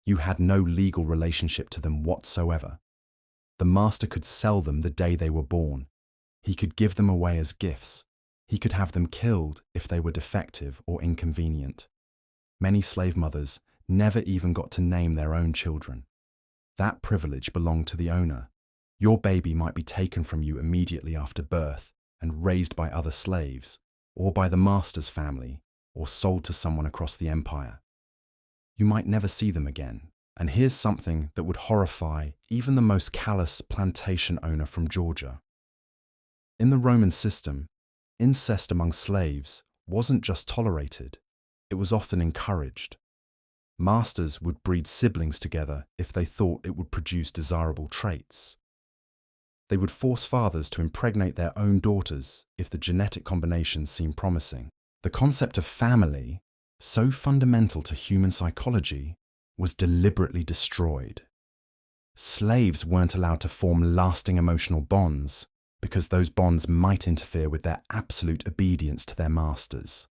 You had no legal relationship to them whatsoever. The master could sell them the day they were born. He could give them away as gifts. He could have them killed if they were defective or inconvenient. Many slave mothers never even got to name their own children. That privilege belonged to the owner. Your baby might be taken from you immediately after birth and raised by other slaves, or by the master's family, or sold to someone across the empire. You might never see them again. And here's something that would horrify even the most callous plantation owner from Georgia. In the Roman system, incest among slaves wasn't just tolerated, it was often encouraged. Masters would breed siblings together if they thought it would produce desirable traits. They would force fathers to impregnate their own daughters if the genetic combinations seemed promising. The concept of family, so fundamental to human psychology, was deliberately destroyed. Slaves weren't allowed to form lasting emotional bonds because those bonds might interfere with their absolute obedience to their masters.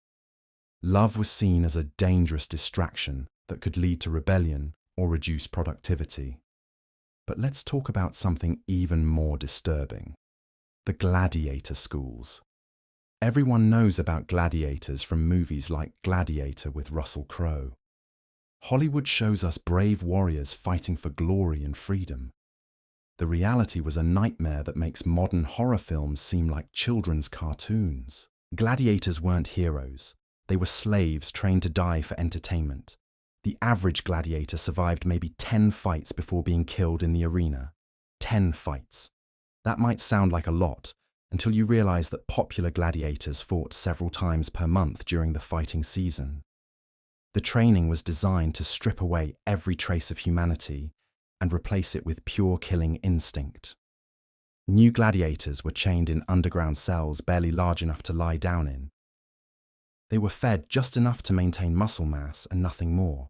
Love was seen as a dangerous distraction that could lead to rebellion or reduce productivity. But let's talk about something even more disturbing: the gladiator schools. Everyone knows about gladiators from movies like Gladiator with Russell Crowe. Hollywood shows us brave warriors fighting for glory and freedom. The reality was a nightmare that makes modern horror films seem like children's cartoons. Gladiators weren't heroes. They were slaves trained to die for entertainment. The average gladiator survived maybe 10 fights before being killed in the arena. 10 fights. That might sound like a lot, until you realize that popular gladiators fought several times per month during the fighting season. The training was designed to strip away every trace of humanity and replace it with pure killing instinct. New gladiators were chained in underground cells barely large enough to lie down in. They were fed just enough to maintain muscle mass and nothing more.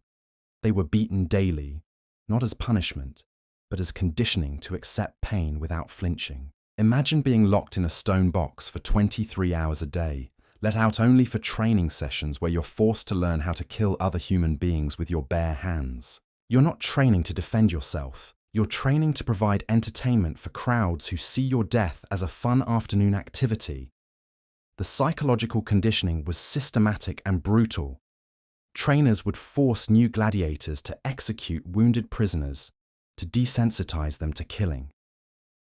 They were beaten daily, not as punishment, but as conditioning to accept pain without flinching. Imagine being locked in a stone box for 23 hours a day, let out only for training sessions where you're forced to learn how to kill other human beings with your bare hands. You're not training to defend yourself. You're training to provide entertainment for crowds who see your death as a fun afternoon activity. The psychological conditioning was systematic and brutal. Trainers would force new gladiators to execute wounded prisoners, to desensitize them to killing.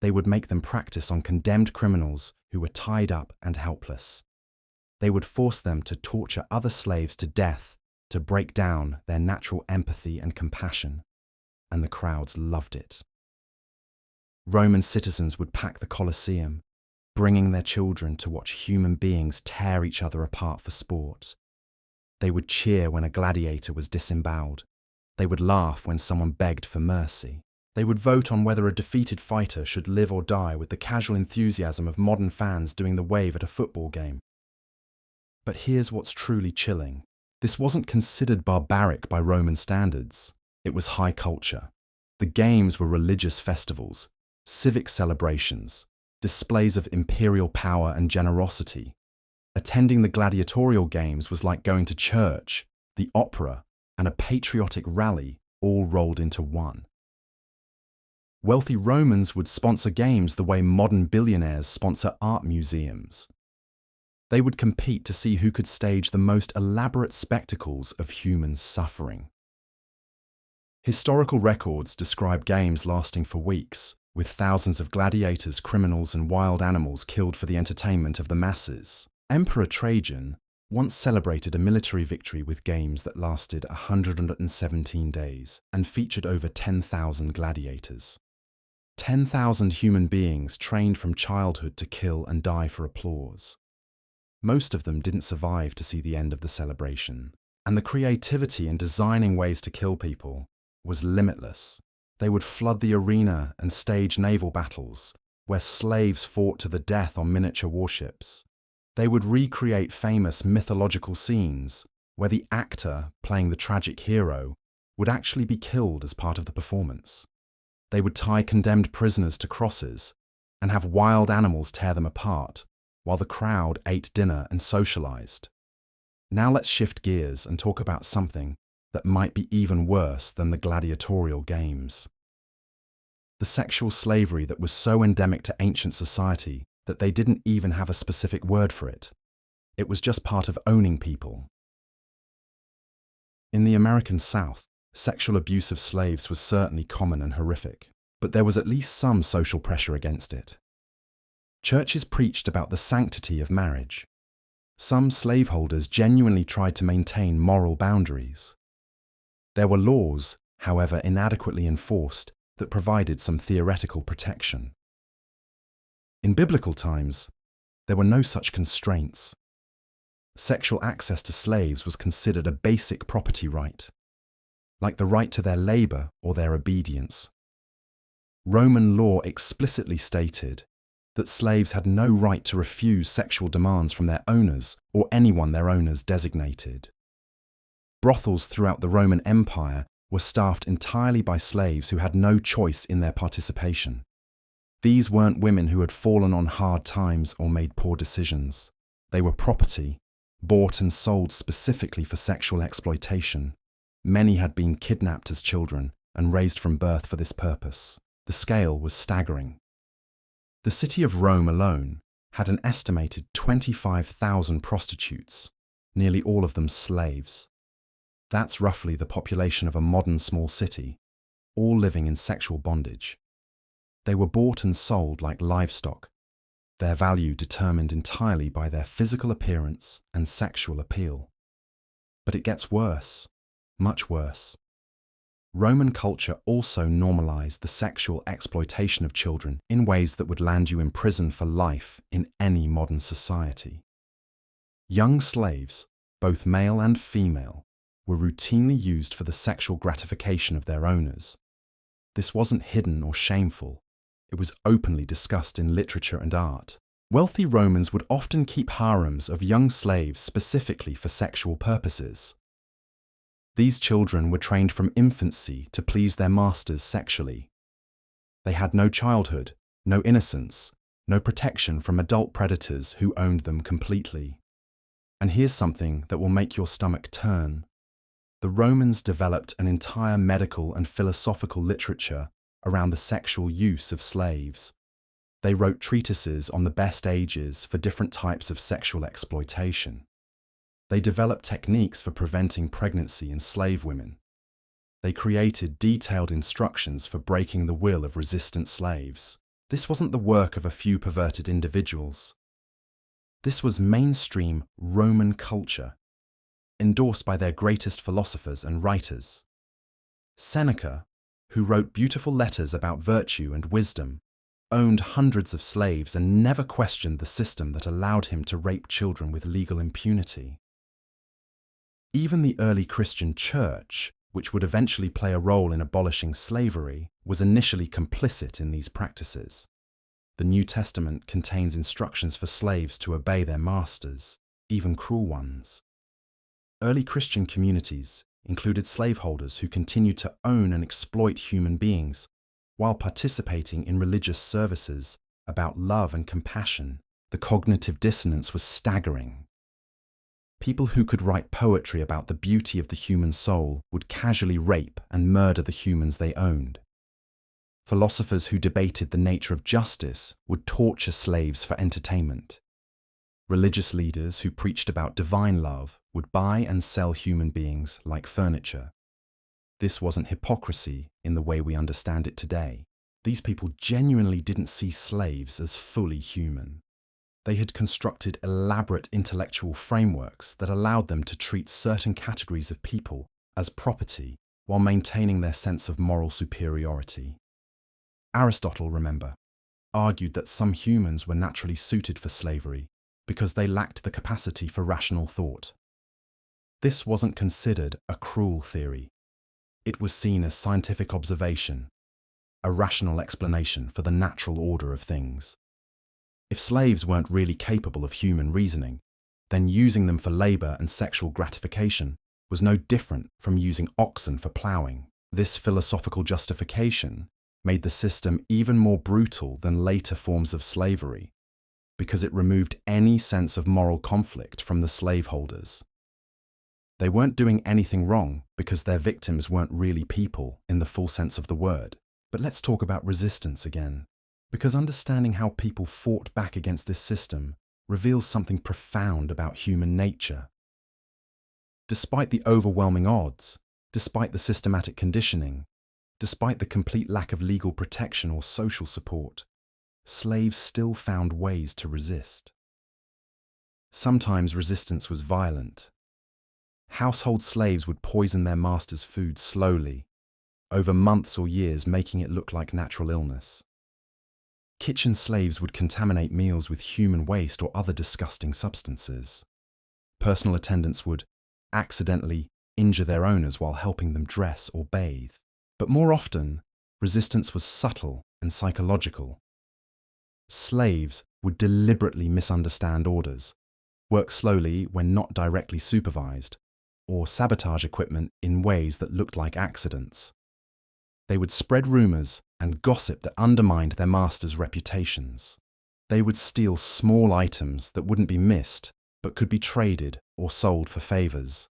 They would make them practice on condemned criminals who were tied up and helpless. They would force them to torture other slaves to death to break down their natural empathy and compassion, and the crowds loved it. Roman citizens would pack the Colosseum, bringing their children to watch human beings tear each other apart for sport. They would cheer when a gladiator was disemboweled. They would laugh when someone begged for mercy. They would vote on whether a defeated fighter should live or die with the casual enthusiasm of modern fans doing the wave at a football game. But here's what's truly chilling. This wasn't considered barbaric by Roman standards. It was high culture. The games were religious festivals, civic celebrations, displays of imperial power and generosity. Attending the gladiatorial games was like going to church, the opera, and a patriotic rally all rolled into one. Wealthy Romans would sponsor games the way modern billionaires sponsor art museums. They would compete to see who could stage the most elaborate spectacles of human suffering. Historical records describe games lasting for weeks, with thousands of gladiators, criminals, and wild animals killed for the entertainment of the masses. Emperor Trajan once celebrated a military victory with games that lasted 117 days and featured over 10,000 gladiators. 10,000 human beings trained from childhood to kill and die for applause. Most of them didn't survive to see the end of the celebration, and the creativity in designing ways to kill people was limitless. They would flood the arena and stage naval battles, where slaves fought to the death on miniature warships. They would recreate famous mythological scenes, where the actor playing the tragic hero would actually be killed as part of the performance. They would tie condemned prisoners to crosses and have wild animals tear them apart, while the crowd ate dinner and socialized. Now let's shift gears and talk about something that might be even worse than the gladiatorial games. The sexual slavery that was so endemic to ancient society that they didn't even have a specific word for it. It was just part of owning people. In the American South, sexual abuse of slaves was certainly common and horrific, but there was at least some social pressure against it. Churches preached about the sanctity of marriage. Some slaveholders genuinely tried to maintain moral boundaries. There were laws, however inadequately enforced, that provided some theoretical protection. In biblical times, there were no such constraints. Sexual access to slaves was considered a basic property right, like the right to their labor or their obedience. Roman law explicitly stated that slaves had no right to refuse sexual demands from their owners or anyone their owners designated. Brothels throughout the Roman Empire were staffed entirely by slaves who had no choice in their participation. These weren't women who had fallen on hard times or made poor decisions. They were property, bought and sold specifically for sexual exploitation. Many had been kidnapped as children and raised from birth for this purpose. The scale was staggering. The city of Rome alone had an estimated 25,000 prostitutes, nearly all of them slaves. That's roughly the population of a modern small city, all living in sexual bondage. They were bought and sold like livestock, their value determined entirely by their physical appearance and sexual appeal. But it gets worse, much worse. Roman culture also normalized the sexual exploitation of children in ways that would land you in prison for life in any modern society. Young slaves, both male and female, were routinely used for the sexual gratification of their owners. This wasn't hidden or shameful. It was openly discussed in literature and art. Wealthy Romans would often keep harems of young slaves specifically for sexual purposes. These children were trained from infancy to please their masters sexually. They had no childhood, no innocence, no protection from adult predators who owned them completely. And here's something that will make your stomach turn. The Romans developed an entire medical and philosophical literature around the sexual use of slaves. They wrote treatises on the best ages for different types of sexual exploitation. They developed techniques for preventing pregnancy in slave women. They created detailed instructions for breaking the will of resistant slaves. This wasn't the work of a few perverted individuals. This was mainstream Roman culture, endorsed by their greatest philosophers and writers. Seneca, who wrote beautiful letters about virtue and wisdom, owned hundreds of slaves and never questioned the system that allowed him to rape children with legal impunity. Even the early Christian church, which would eventually play a role in abolishing slavery, was initially complicit in these practices. The New Testament contains instructions for slaves to obey their masters, even cruel ones. Early Christian communities included slaveholders who continued to own and exploit human beings while participating in religious services about love and compassion. The cognitive dissonance was staggering. People who could write poetry about the beauty of the human soul would casually rape and murder the humans they owned. Philosophers who debated the nature of justice would torture slaves for entertainment. Religious leaders who preached about divine love would buy and sell human beings like furniture. This wasn't hypocrisy in the way we understand it today. These people genuinely didn't see slaves as fully human. They had constructed elaborate intellectual frameworks that allowed them to treat certain categories of people as property while maintaining their sense of moral superiority. Aristotle, remember, argued that some humans were naturally suited for slavery because they lacked the capacity for rational thought. This wasn't considered a cruel theory. It was seen as scientific observation, a rational explanation for the natural order of things. If slaves weren't really capable of human reasoning, then using them for labor and sexual gratification was no different from using oxen for plowing. This philosophical justification made the system even more brutal than later forms of slavery, because it removed any sense of moral conflict from the slaveholders. They weren't doing anything wrong because their victims weren't really people in the full sense of the word. But let's talk about resistance again, because understanding how people fought back against this system reveals something profound about human nature. Despite the overwhelming odds, despite the systematic conditioning, despite the complete lack of legal protection or social support, slaves still found ways to resist. Sometimes resistance was violent. Household slaves would poison their master's food slowly, over months or years, making it look like natural illness. Kitchen slaves would contaminate meals with human waste or other disgusting substances. Personal attendants would accidentally injure their owners while helping them dress or bathe. But more often, resistance was subtle and psychological. Slaves would deliberately misunderstand orders, work slowly when not directly supervised, or sabotage equipment in ways that looked like accidents. They would spread rumors and gossip that undermined their masters' reputations. They would steal small items that wouldn't be missed but could be traded or sold for favors.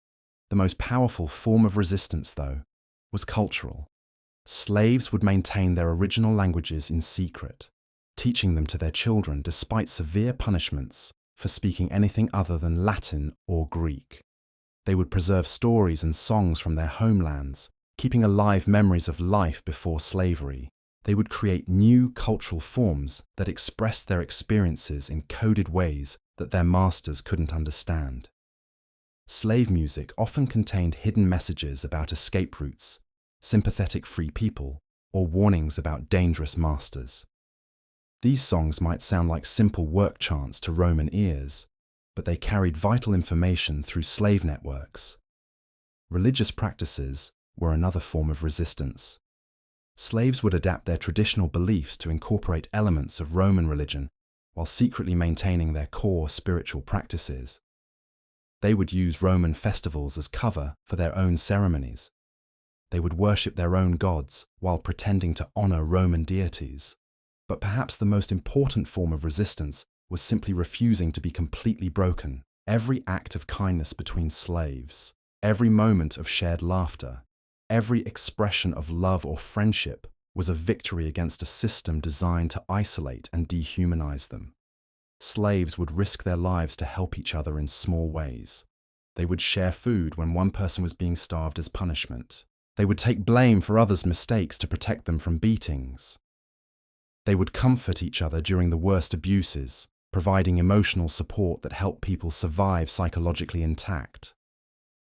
The most powerful form of resistance, though, was cultural. Slaves would maintain their original languages in secret, teaching them to their children despite severe punishments for speaking anything other than Latin or Greek. They would preserve stories and songs from their homelands, keeping alive memories of life before slavery. They would create new cultural forms that expressed their experiences in coded ways that their masters couldn't understand. Slave music often contained hidden messages about escape routes, sympathetic free people, or warnings about dangerous masters. These songs might sound like simple work chants to Roman ears, but they carried vital information through slave networks. Religious practices were another form of resistance. Slaves would adapt their traditional beliefs to incorporate elements of Roman religion while secretly maintaining their core spiritual practices. They would use Roman festivals as cover for their own ceremonies. They would worship their own gods while pretending to honor Roman deities. But perhaps the most important form of resistance was simply refusing to be completely broken. Every act of kindness between slaves, every moment of shared laughter, every expression of love or friendship was a victory against a system designed to isolate and dehumanize them. Slaves would risk their lives to help each other in small ways. They would share food when one person was being starved as punishment. They would take blame for others' mistakes to protect them from beatings. They would comfort each other during the worst abuses, providing emotional support that helped people survive psychologically intact.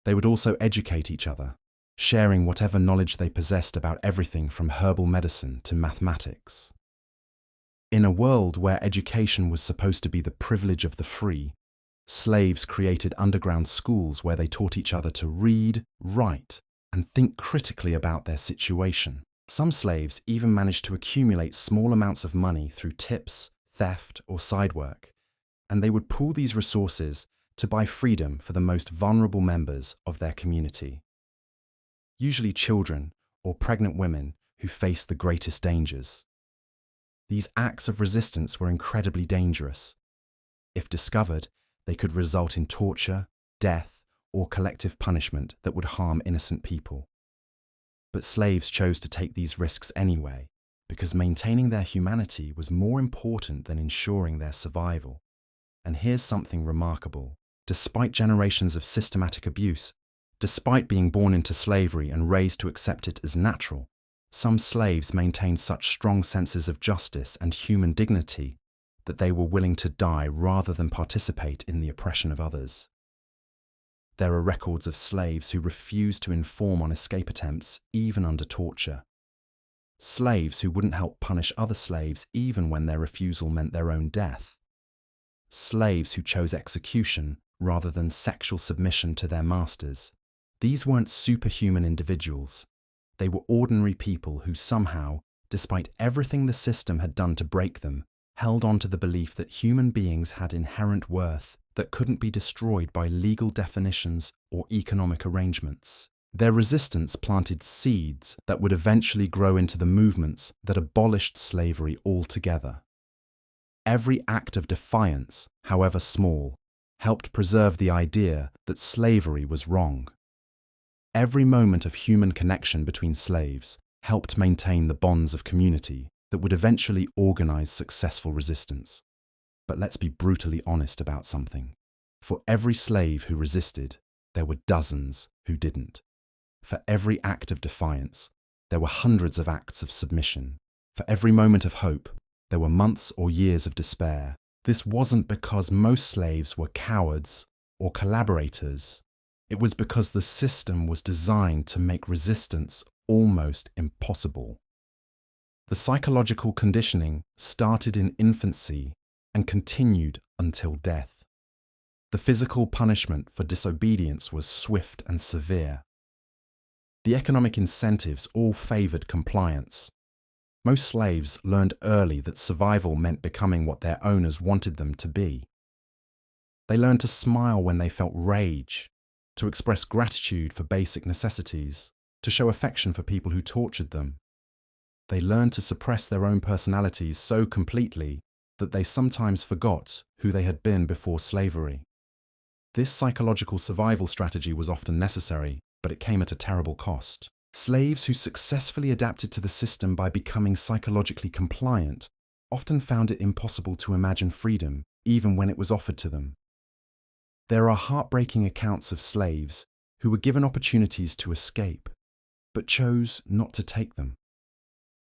They would also educate each other, sharing whatever knowledge they possessed about everything from herbal medicine to mathematics. In a world where education was supposed to be the privilege of the free, slaves created underground schools where they taught each other to read, write, and think critically about their situation. Some slaves even managed to accumulate small amounts of money through tips, theft, or side work, and they would pool these resources to buy freedom for the most vulnerable members of their community. Usually children or pregnant women who faced the greatest dangers. These acts of resistance were incredibly dangerous. If discovered, they could result in torture, death, or collective punishment that would harm innocent people. But slaves chose to take these risks anyway, because maintaining their humanity was more important than ensuring their survival. And here's something remarkable. Despite generations of systematic abuse, despite being born into slavery and raised to accept it as natural, some slaves maintained such strong senses of justice and human dignity that they were willing to die rather than participate in the oppression of others. There are records of slaves who refused to inform on escape attempts even under torture. Slaves who wouldn't help punish other slaves even when their refusal meant their own death. Slaves who chose execution rather than sexual submission to their masters. These weren't superhuman individuals. They were ordinary people who somehow, despite everything the system had done to break them, held on to the belief that human beings had inherent worth that couldn't be destroyed by legal definitions or economic arrangements. Their resistance planted seeds that would eventually grow into the movements that abolished slavery altogether. Every act of defiance, however small, helped preserve the idea that slavery was wrong. Every moment of human connection between slaves helped maintain the bonds of community that would eventually organize successful resistance. But let's be brutally honest about something. For every slave who resisted, there were dozens who didn't. For every act of defiance, there were hundreds of acts of submission. For every moment of hope, there were months or years of despair. This wasn't because most slaves were cowards or collaborators. It was because the system was designed to make resistance almost impossible. The psychological conditioning started in infancy and continued until death. The physical punishment for disobedience was swift and severe. The economic incentives all favored compliance. Most slaves learned early that survival meant becoming what their owners wanted them to be. They learned to smile when they felt rage, to express gratitude for basic necessities, to show affection for people who tortured them. They learned to suppress their own personalities so completely that they sometimes forgot who they had been before slavery. This psychological survival strategy was often necessary, but it came at a terrible cost. Slaves who successfully adapted to the system by becoming psychologically compliant often found it impossible to imagine freedom, even when it was offered to them. There are heartbreaking accounts of slaves who were given opportunities to escape, but chose not to take them.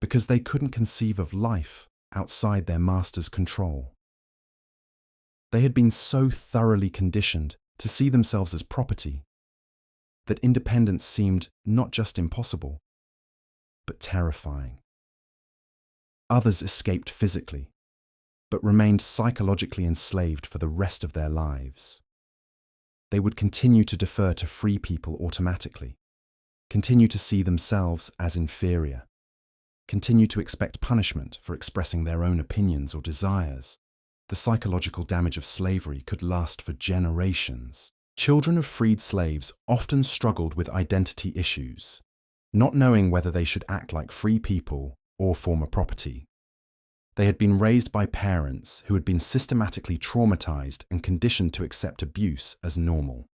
because they couldn't conceive of life outside their master's control. They had been so thoroughly conditioned to see themselves as property that independence seemed not just impossible, but terrifying. Others escaped physically, but remained psychologically enslaved for the rest of their lives. They would continue to defer to free people automatically, continue to see themselves as inferior, continue to expect punishment for expressing their own opinions or desires. The psychological damage of slavery could last for generations. Children of freed slaves often struggled with identity issues, not knowing whether they should act like free people or former property. They had been raised by parents who had been systematically traumatized and conditioned to accept abuse as normal.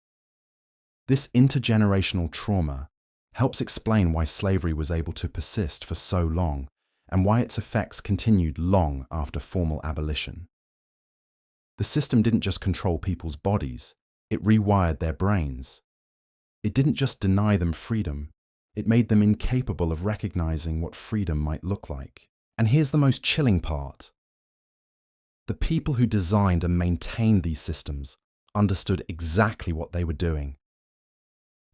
This intergenerational trauma helps explain why slavery was able to persist for so long and why its effects continued long after formal abolition. The system didn't just control people's bodies, it rewired their brains. It didn't just deny them freedom, it made them incapable of recognizing what freedom might look like. And here's the most chilling part. The people who designed and maintained these systems understood exactly what they were doing.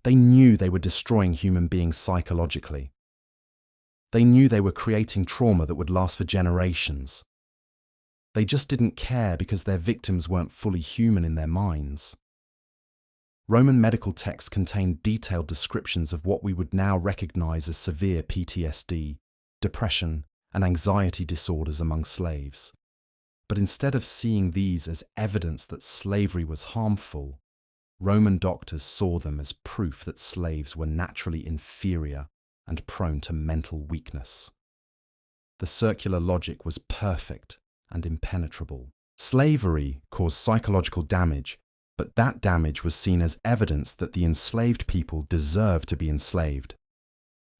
They knew they were destroying human beings psychologically. They knew they were creating trauma that would last for generations. They just didn't care because their victims weren't fully human in their minds. Roman medical texts contain detailed descriptions of what we would now recognize as severe PTSD, depression, and anxiety disorders among slaves. But instead of seeing these as evidence that slavery was harmful, Roman doctors saw them as proof that slaves were naturally inferior and prone to mental weakness. The circular logic was perfect and impenetrable. Slavery caused psychological damage, but that damage was seen as evidence that the enslaved people deserved to be enslaved.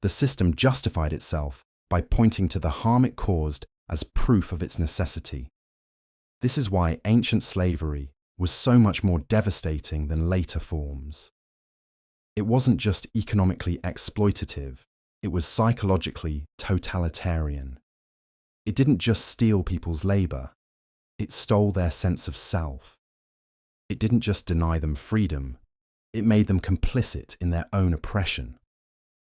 The system justified itself by pointing to the harm it caused as proof of its necessity. This is why ancient slavery was so much more devastating than later forms. It wasn't just economically exploitative, it was psychologically totalitarian. It didn't just steal people's labor, it stole their sense of self. It didn't just deny them freedom, it made them complicit in their own oppression.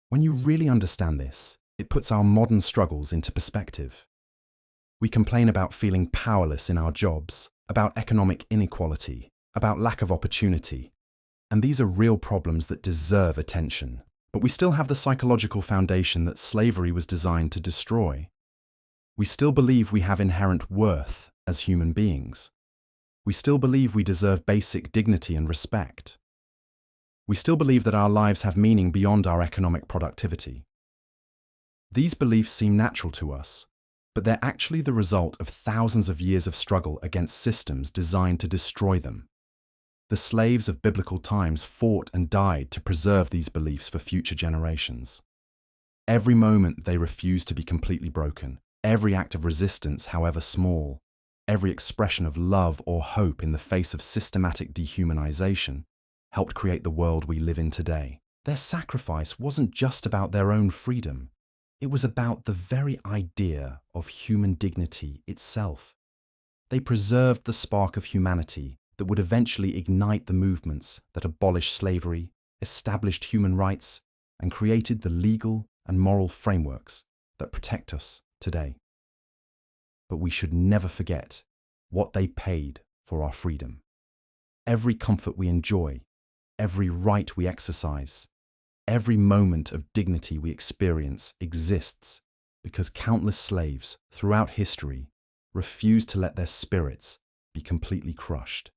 When you really understand this, it puts our modern struggles into perspective. We complain about feeling powerless in our jobs, about economic inequality, about lack of opportunity. And these are real problems that deserve attention. But we still have the psychological foundation that slavery was designed to destroy. We still believe we have inherent worth as human beings. We still believe we deserve basic dignity and respect. We still believe that our lives have meaning beyond our economic productivity. These beliefs seem natural to us, but they're actually the result of thousands of years of struggle against systems designed to destroy them. The slaves of biblical times fought and died to preserve these beliefs for future generations. Every moment they refused to be completely broken, every act of resistance, however small, every expression of love or hope in the face of systematic dehumanization, helped create the world we live in today. Their sacrifice wasn't just about their own freedom. It was about the very idea of human dignity itself. They preserved the spark of humanity that would eventually ignite the movements that abolished slavery, established human rights, and created the legal and moral frameworks that protect us today. But we should never forget what they paid for our freedom. Every comfort we enjoy, every right we exercise, every moment of dignity we experience exists because countless slaves throughout history refused to let their spirits be completely crushed.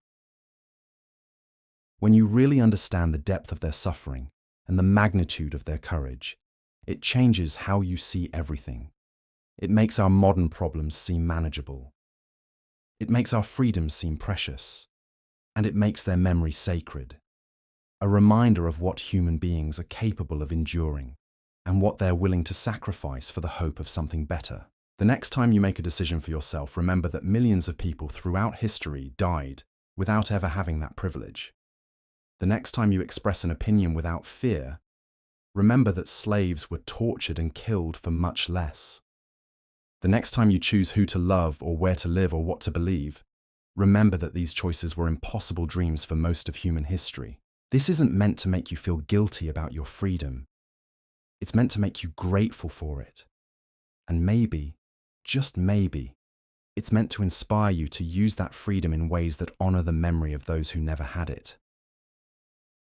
When you really understand the depth of their suffering and the magnitude of their courage, it changes how you see everything. It makes our modern problems seem manageable. It makes our freedoms seem precious. And it makes their memory sacred. A reminder of what human beings are capable of enduring and what they're willing to sacrifice for the hope of something better. The next time you make a decision for yourself, remember that millions of people throughout history died without ever having that privilege. The next time you express an opinion without fear, remember that slaves were tortured and killed for much less. The next time you choose who to love or where to live or what to believe, remember that these choices were impossible dreams for most of human history. This isn't meant to make you feel guilty about your freedom. It's meant to make you grateful for it. And maybe, just maybe, it's meant to inspire you to use that freedom in ways that honor the memory of those who never had it.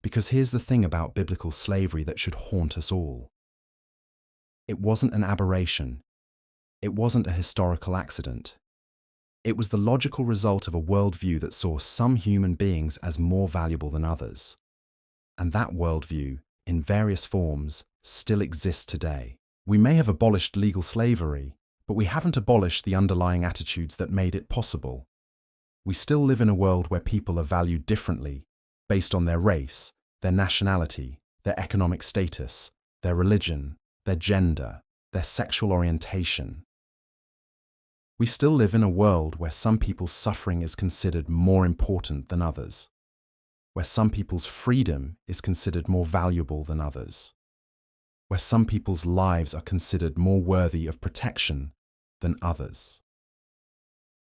Because here's the thing about biblical slavery that should haunt us all. It wasn't an aberration. It wasn't a historical accident. It was the logical result of a worldview that saw some human beings as more valuable than others. And that worldview, in various forms, still exists today. We may have abolished legal slavery, but we haven't abolished the underlying attitudes that made it possible. We still live in a world where people are valued differently, based on their race, their nationality, their economic status, their religion, their gender, their sexual orientation. We still live in a world where some people's suffering is considered more important than others, where some people's freedom is considered more valuable than others, where some people's lives are considered more worthy of protection than others.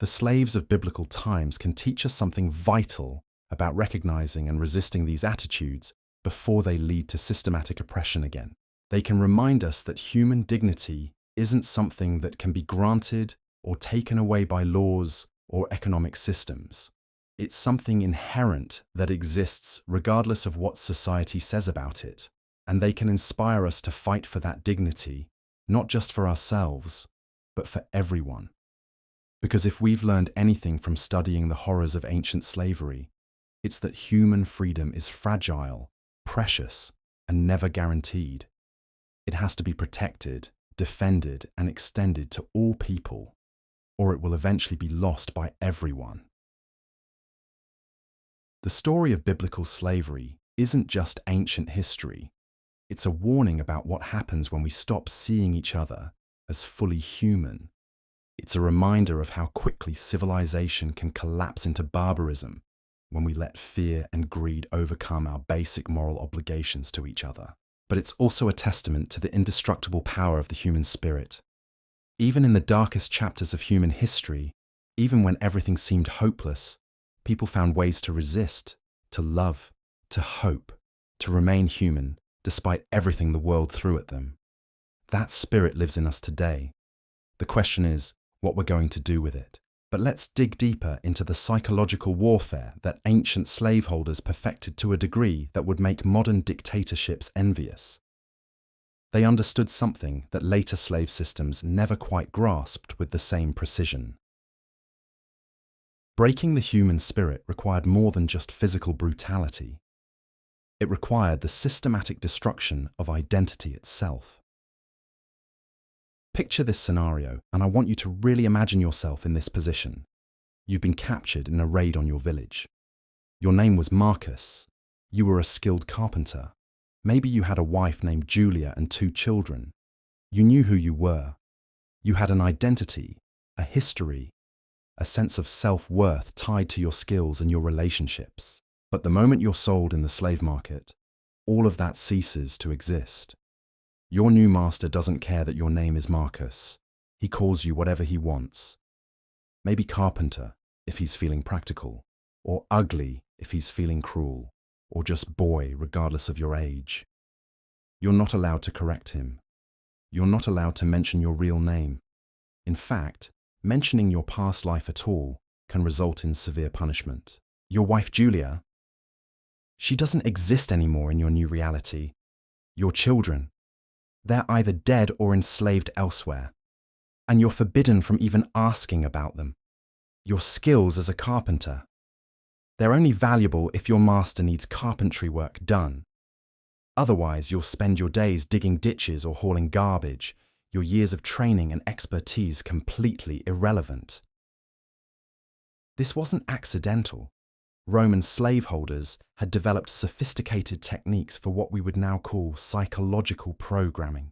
The slaves of biblical times can teach us something vital about recognizing and resisting these attitudes before they lead to systematic oppression again. They can remind us that human dignity isn't something that can be granted or taken away by laws or economic systems. It's something inherent that exists regardless of what society says about it, and they can inspire us to fight for that dignity, not just for ourselves, but for everyone. Because if we've learned anything from studying the horrors of ancient slavery, it's that human freedom is fragile, precious, and never guaranteed. It has to be protected, defended, and extended to all people, or it will eventually be lost by everyone. The story of biblical slavery isn't just ancient history. It's a warning about what happens when we stop seeing each other as fully human. It's a reminder of how quickly civilization can collapse into barbarism when we let fear and greed overcome our basic moral obligations to each other. But it's also a testament to the indestructible power of the human spirit. Even in the darkest chapters of human history, even when everything seemed hopeless, people found ways to resist, to love, to hope, to remain human, despite everything the world threw at them. That spirit lives in us today. The question is what we're going to do with it. But let's dig deeper into the psychological warfare that ancient slaveholders perfected to a degree that would make modern dictatorships envious. They understood something that later slave systems never quite grasped with the same precision. Breaking the human spirit required more than just physical brutality. It required the systematic destruction of identity itself. Picture this scenario, and I want you to really imagine yourself in this position. You've been captured in a raid on your village. Your name was Marcus. You were a skilled carpenter. Maybe you had a wife named Julia and 2 children. You knew who you were. You had an identity, a history, a sense of self-worth tied to your skills and your relationships. But the moment you're sold in the slave market, all of that ceases to exist. Your new master doesn't care that your name is Marcus. He calls you whatever he wants. Maybe carpenter, if he's feeling practical, or ugly, if he's feeling cruel, or just boy, regardless of your age. You're not allowed to correct him. You're not allowed to mention your real name. In fact, mentioning your past life at all can result in severe punishment. Your wife Julia, she doesn't exist anymore in your new reality. Your children, they're either dead or enslaved elsewhere, and you're forbidden from even asking about them. Your skills as a carpenter, they're only valuable if your master needs carpentry work done. Otherwise, you'll spend your days digging ditches or hauling garbage, your years of training and expertise completely irrelevant. This wasn't accidental. Roman slaveholders had developed sophisticated techniques for what we would now call psychological programming.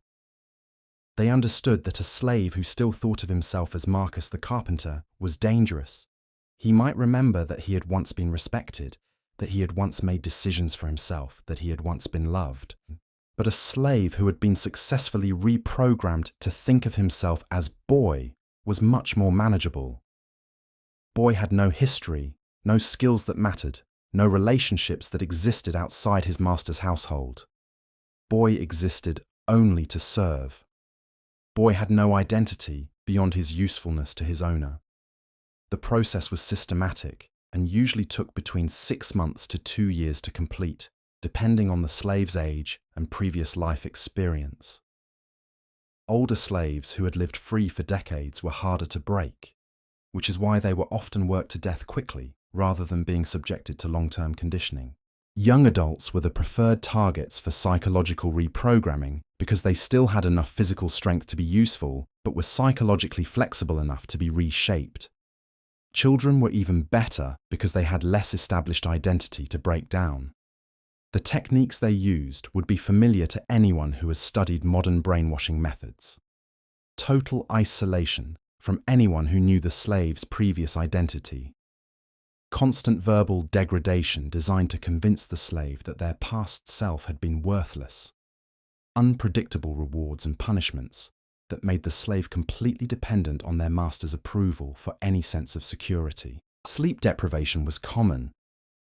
They understood that a slave who still thought of himself as Marcus the carpenter was dangerous. He might remember that he had once been respected, that he had once made decisions for himself, that he had once been loved. But a slave who had been successfully reprogrammed to think of himself as boy was much more manageable. Boy had no history, no skills that mattered, no relationships that existed outside his master's household. Boy existed only to serve. Boy had no identity beyond his usefulness to his owner. The process was systematic and usually took between 6 months to 2 years to complete, depending on the slave's age and previous life experience. Older slaves who had lived free for decades were harder to break, which is why they were often worked to death quickly rather than being subjected to long-term conditioning. Young adults were the preferred targets for psychological reprogramming because they still had enough physical strength to be useful, but were psychologically flexible enough to be reshaped. Children were even better because they had less established identity to break down. The techniques they used would be familiar to anyone who has studied modern brainwashing methods. Total isolation from anyone who knew the slave's previous identity. Constant verbal degradation designed to convince the slave that their past self had been worthless. Unpredictable rewards and punishments that made the slave completely dependent on their master's approval for any sense of security. Sleep deprivation was common,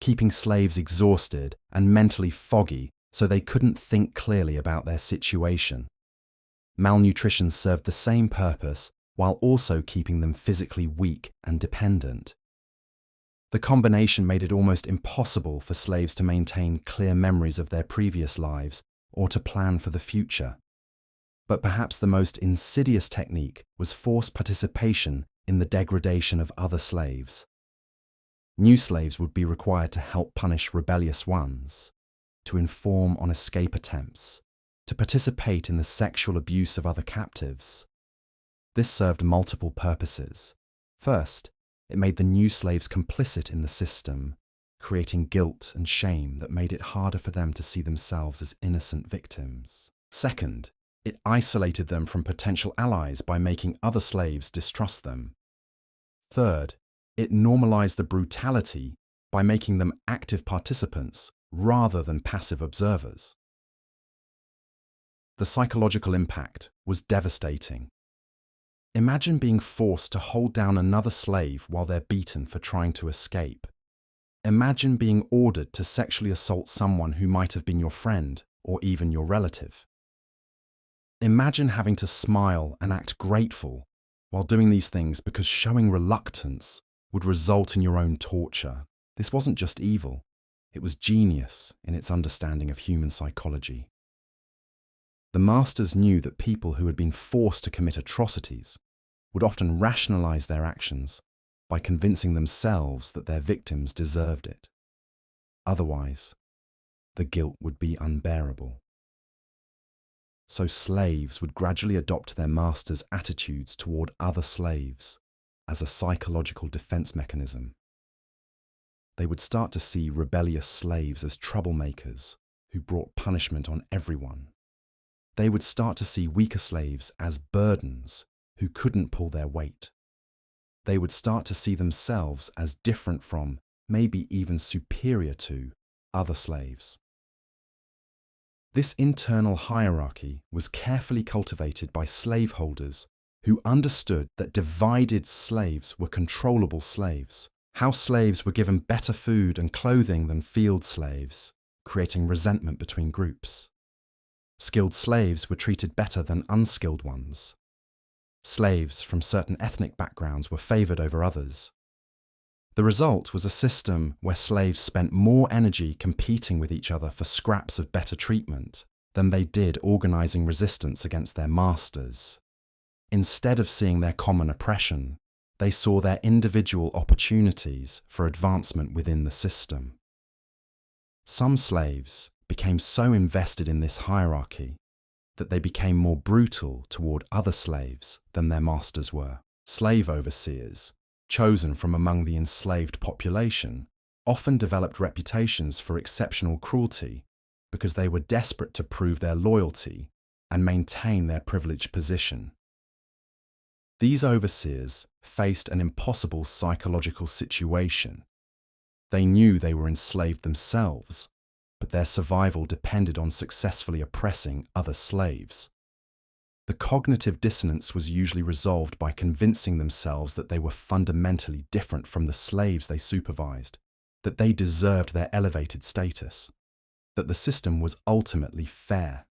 keeping slaves exhausted and mentally foggy so they couldn't think clearly about their situation. Malnutrition served the same purpose while also keeping them physically weak and dependent. The combination made it almost impossible for slaves to maintain clear memories of their previous lives or to plan for the future. But perhaps the most insidious technique was forced participation in the degradation of other slaves. New slaves would be required to help punish rebellious ones, to inform on escape attempts, to participate in the sexual abuse of other captives. This served multiple purposes. First, it made the new slaves complicit in the system, creating guilt and shame that made it harder for them to see themselves as innocent victims. Second, it isolated them from potential allies by making other slaves distrust them. Third, it normalized the brutality by making them active participants rather than passive observers. The psychological impact was devastating. Imagine being forced to hold down another slave while they're beaten for trying to escape. Imagine being ordered to sexually assault someone who might have been your friend or even your relative. Imagine having to smile and act grateful while doing these things because showing reluctance would result in your own torture. This wasn't just evil, it was genius in its understanding of human psychology. The masters knew that people who had been forced to commit atrocities would often rationalize their actions by convincing themselves that their victims deserved it. Otherwise, the guilt would be unbearable. So slaves would gradually adopt their masters' attitudes toward other slaves as a psychological defense mechanism. They would start to see rebellious slaves as troublemakers who brought punishment on everyone. They would start to see weaker slaves as burdens who couldn't pull their weight. They would start to see themselves as different from, maybe even superior to, other slaves. This internal hierarchy was carefully cultivated by slaveholders who understood that divided slaves were controllable slaves. House slaves were given better food and clothing than field slaves, creating resentment between groups. Skilled slaves were treated better than unskilled ones. Slaves from certain ethnic backgrounds were favored over others. The result was a system where slaves spent more energy competing with each other for scraps of better treatment than they did organizing resistance against their masters. Instead of seeing their common oppression, they saw their individual opportunities for advancement within the system. Some slaves became so invested in this hierarchy that they became more brutal toward other slaves than their masters were. Slave overseers, chosen from among the enslaved population, often developed reputations for exceptional cruelty because they were desperate to prove their loyalty and maintain their privileged position. These overseers faced an impossible psychological situation. They knew they were enslaved themselves, but their survival depended on successfully oppressing other slaves. The cognitive dissonance was usually resolved by convincing themselves that they were fundamentally different from the slaves they supervised, that they deserved their elevated status, that the system was ultimately fair.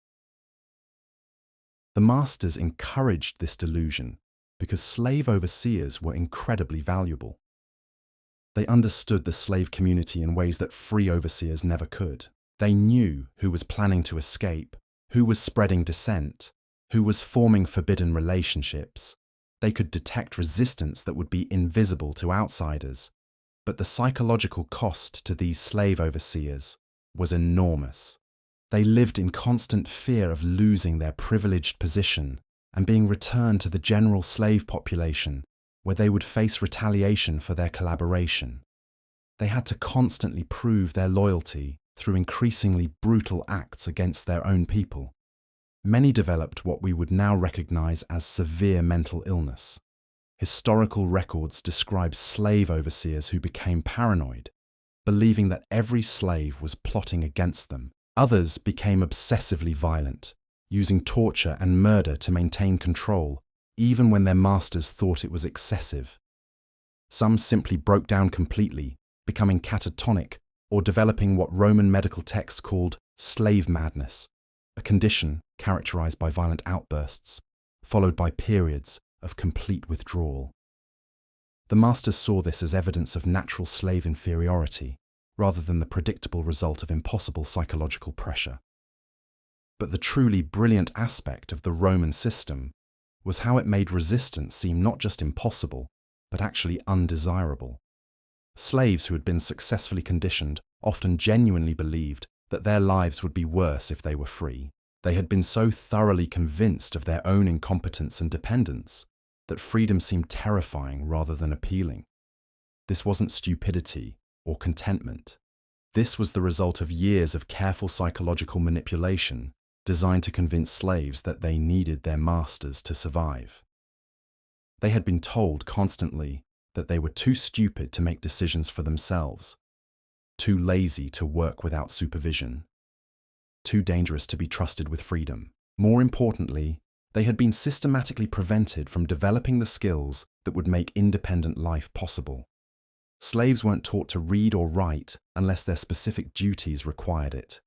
The masters encouraged this delusion because slave overseers were incredibly valuable. They understood the slave community in ways that free overseers never could. They knew who was planning to escape, who was spreading dissent, who was forming forbidden relationships. They could detect resistance that would be invisible to outsiders. But the psychological cost to these slave overseers was enormous. They lived in constant fear of losing their privileged position and being returned to the general slave population, where they would face retaliation for their collaboration. They had to constantly prove their loyalty through increasingly brutal acts against their own people. Many developed what we would now recognize as severe mental illness. Historical records describe slave overseers who became paranoid, believing that every slave was plotting against them. Others became obsessively violent, using torture and murder to maintain control, even when their masters thought it was excessive. Some simply broke down completely, becoming catatonic or developing what Roman medical texts called slave madness, a condition characterized by violent outbursts, followed by periods of complete withdrawal. The masters saw this as evidence of natural slave inferiority, rather than the predictable result of impossible psychological pressure. But the truly brilliant aspect of the Roman system was how it made resistance seem not just impossible, but actually undesirable. Slaves who had been successfully conditioned often genuinely believed that their lives would be worse if they were free. They had been so thoroughly convinced of their own incompetence and dependence that freedom seemed terrifying rather than appealing. This wasn't stupidity or contentment. This was the result of years of careful psychological manipulation designed to convince slaves that they needed their masters to survive. They had been told constantly that they were too stupid to make decisions for themselves, too lazy to work without supervision, too dangerous to be trusted with freedom. More importantly, they had been systematically prevented from developing the skills that would make independent life possible. Slaves weren't taught to read or write unless their specific duties required it.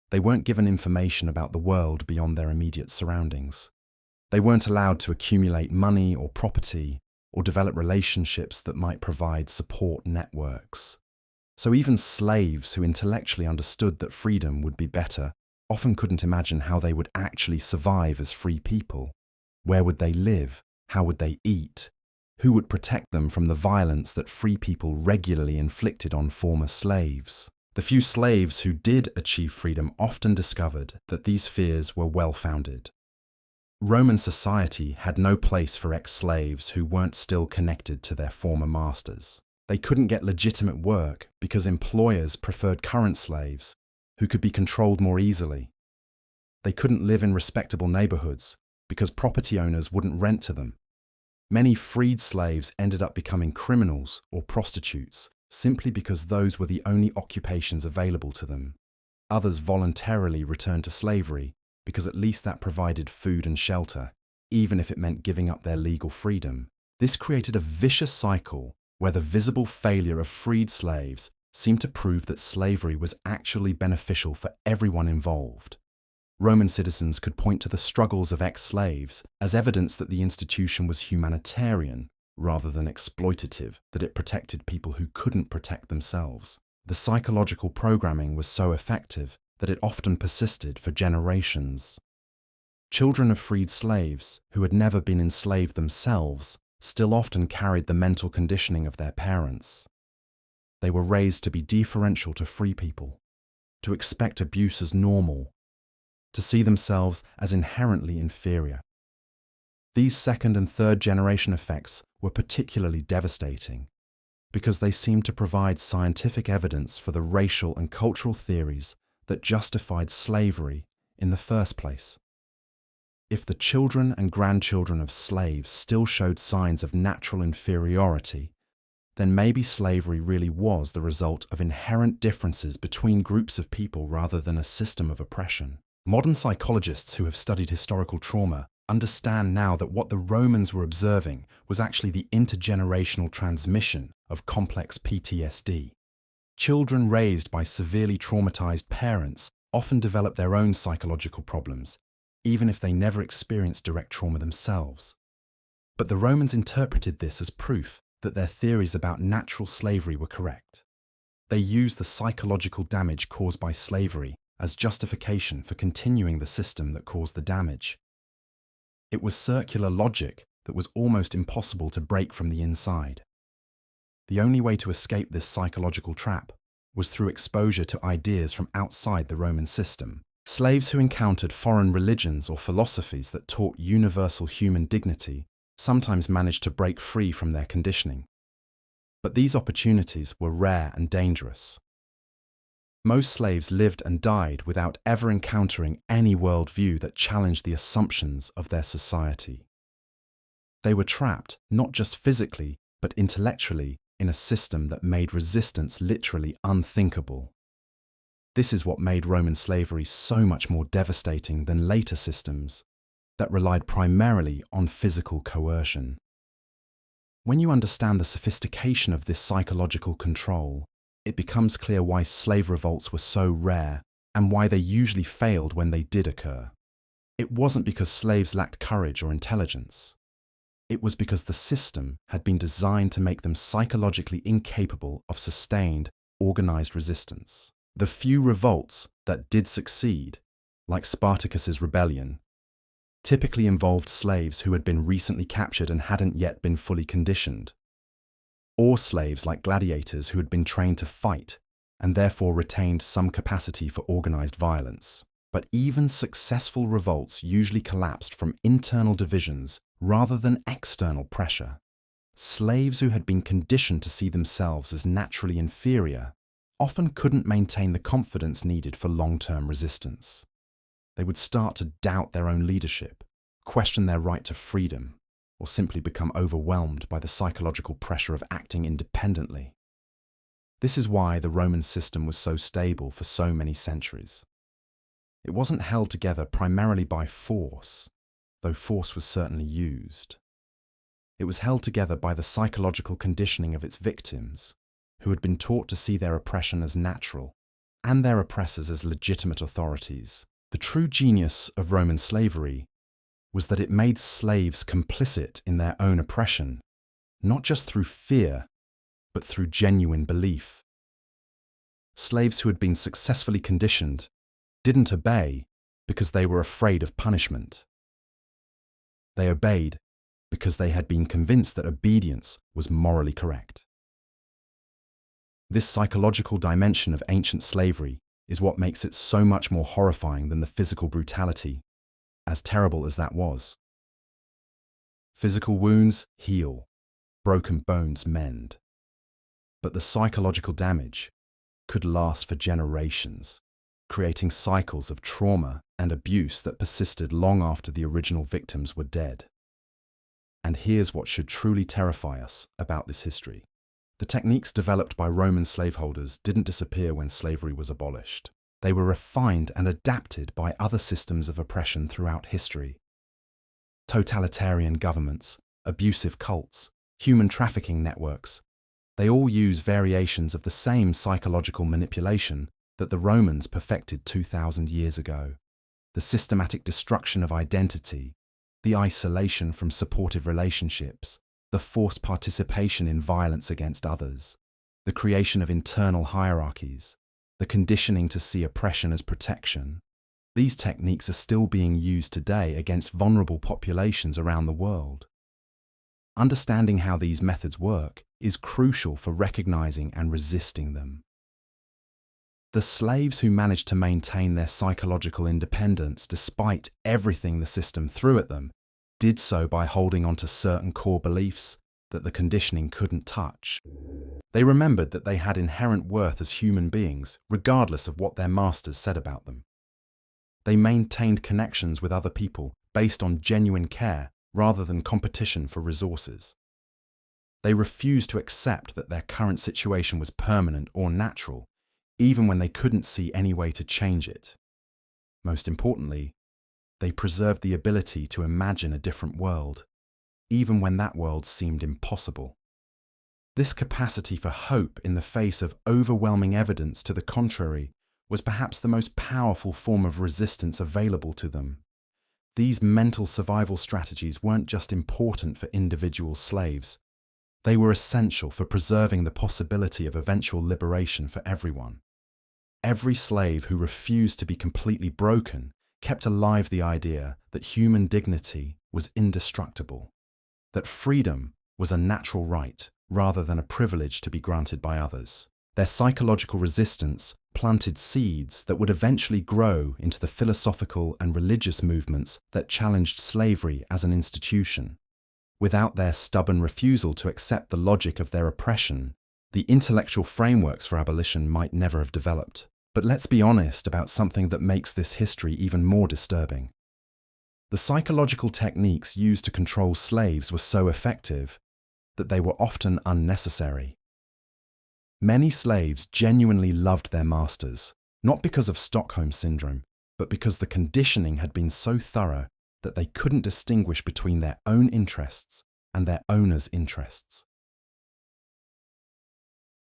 They weren't given information about the world beyond their immediate surroundings. They weren't allowed to accumulate money or property or develop relationships that might provide support networks. So even slaves who intellectually understood that freedom would be better often couldn't imagine how they would actually survive as free people. Where would they live? How would they eat? Who would protect them from the violence that free people regularly inflicted on former slaves? The few slaves who did achieve freedom often discovered that these fears were well-founded. Roman society had no place for ex-slaves who weren't still connected to their former masters. They couldn't get legitimate work because employers preferred current slaves who could be controlled more easily. They couldn't live in respectable neighborhoods because property owners wouldn't rent to them. Many freed slaves ended up becoming criminals or prostitutes simply because those were the only occupations available to them. Others voluntarily returned to slavery because at least that provided food and shelter, even if it meant giving up their legal freedom. This created a vicious cycle where the visible failure of freed slaves seemed to prove that slavery was actually beneficial for everyone involved. Roman citizens could point to the struggles of ex-slaves as evidence that the institution was humanitarian rather than exploitative, that it protected people who couldn't protect themselves. The psychological programming was so effective that it often persisted for generations. Children of freed slaves who had never been enslaved themselves still often carried the mental conditioning of their parents. They were raised to be deferential to free people, to expect abuse as normal, to see themselves as inherently inferior. These second and third generation effects were particularly devastating because they seemed to provide scientific evidence for the racial and cultural theories that justified slavery in the first place. If the children and grandchildren of slaves still showed signs of natural inferiority, then maybe slavery really was the result of inherent differences between groups of people rather than a system of oppression. Modern psychologists who have studied historical trauma Understand now that what the Romans were observing was actually the intergenerational transmission of complex PTSD. Children raised by severely traumatized parents often develop their own psychological problems, even if they never experienced direct trauma themselves. But the Romans interpreted this as proof that their theories about natural slavery were correct. They used the psychological damage caused by slavery as justification for continuing the system that caused the damage. It was circular logic that was almost impossible to break from the inside. The only way to escape this psychological trap was through exposure to ideas from outside the Roman system. Slaves who encountered foreign religions or philosophies that taught universal human dignity sometimes managed to break free from their conditioning. But these opportunities were rare and dangerous. Most slaves lived and died without ever encountering any worldview that challenged the assumptions of their society. They were trapped, not just physically, but intellectually, in a system that made resistance literally unthinkable. This is what made Roman slavery so much more devastating than later systems that relied primarily on physical coercion. When you understand the sophistication of this psychological control, it becomes clear why slave revolts were so rare and why they usually failed when they did occur. It wasn't because slaves lacked courage or intelligence. It was because the system had been designed to make them psychologically incapable of sustained, organized resistance. The few revolts that did succeed, like Spartacus's rebellion, typically involved slaves who had been recently captured and hadn't yet been fully conditioned, or slaves like gladiators who had been trained to fight and therefore retained some capacity for organized violence. But even successful revolts usually collapsed from internal divisions rather than external pressure. Slaves who had been conditioned to see themselves as naturally inferior often couldn't maintain the confidence needed for long-term resistance. They would start to doubt their own leadership, question their right to freedom, or simply become overwhelmed by the psychological pressure of acting independently. This is why the Roman system was so stable for so many centuries. It wasn't held together primarily by force, though force was certainly used. It was held together by the psychological conditioning of its victims, who had been taught to see their oppression as natural and their oppressors as legitimate authorities. The true genius of Roman slavery was that it made slaves complicit in their own oppression, not just through fear, but through genuine belief. Slaves who had been successfully conditioned didn't obey because they were afraid of punishment. They obeyed because they had been convinced that obedience was morally correct. This psychological dimension of ancient slavery is what makes it so much more horrifying than the physical brutality, as terrible as that was. Physical wounds heal, broken bones mend. But the psychological damage could last for generations, creating cycles of trauma and abuse that persisted long after the original victims were dead. And here's what should truly terrify us about this history. The techniques developed by Roman slaveholders didn't disappear when slavery was abolished. They were refined and adapted by other systems of oppression throughout history. Totalitarian governments, abusive cults, human trafficking networks, they all use variations of the same psychological manipulation that the Romans perfected 2,000 years ago. The systematic destruction of identity, the isolation from supportive relationships, the forced participation in violence against others, the creation of internal hierarchies, the conditioning to see oppression as protection. These techniques are still being used today against vulnerable populations around the world. Understanding how these methods work is crucial for recognizing and resisting them. The slaves who managed to maintain their psychological independence despite everything the system threw at them did so by holding on to certain core beliefs that the conditioning couldn't touch. They remembered that they had inherent worth as human beings, regardless of what their masters said about them. They maintained connections with other people based on genuine care rather than competition for resources. They refused to accept that their current situation was permanent or natural, even when they couldn't see any way to change it. Most importantly, They preserved the ability to imagine a different world, even when that world seemed impossible. This capacity for hope in the face of overwhelming evidence to the contrary was perhaps the most powerful form of resistance available to them. These mental survival strategies weren't just important for individual slaves. They were essential for preserving the possibility of eventual liberation for everyone. Every slave who refused to be completely broken kept alive the idea that human dignity was indestructible, that freedom was a natural right rather than a privilege to be granted by others. Their psychological resistance planted seeds that would eventually grow into the philosophical and religious movements that challenged slavery as an institution. Without their stubborn refusal to accept the logic of their oppression, the intellectual frameworks for abolition might never have developed. But let's be honest about something that makes this history even more disturbing. The psychological techniques used to control slaves were so effective that they were often unnecessary. Many slaves genuinely loved their masters, not because of Stockholm Syndrome, but because the conditioning had been so thorough that they couldn't distinguish between their own interests and their owners' interests.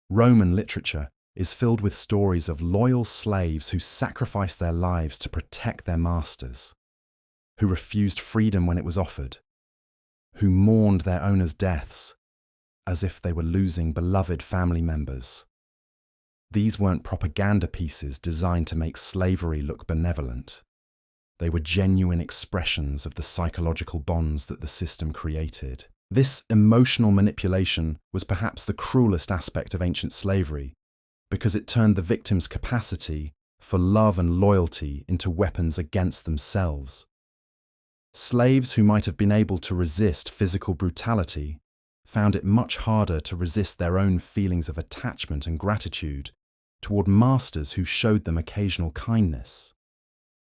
Roman literature is filled with stories of loyal slaves who sacrificed their lives to protect their masters, who refused freedom when it was offered, who mourned their owners' deaths as if they were losing beloved family members. These weren't propaganda pieces designed to make slavery look benevolent. They were genuine expressions of the psychological bonds that the system created. This emotional manipulation was perhaps the cruelest aspect of ancient slavery, because it turned the victim's capacity for love and loyalty into weapons against themselves. Slaves who might have been able to resist physical brutality found it much harder to resist their own feelings of attachment and gratitude toward masters who showed them occasional kindness.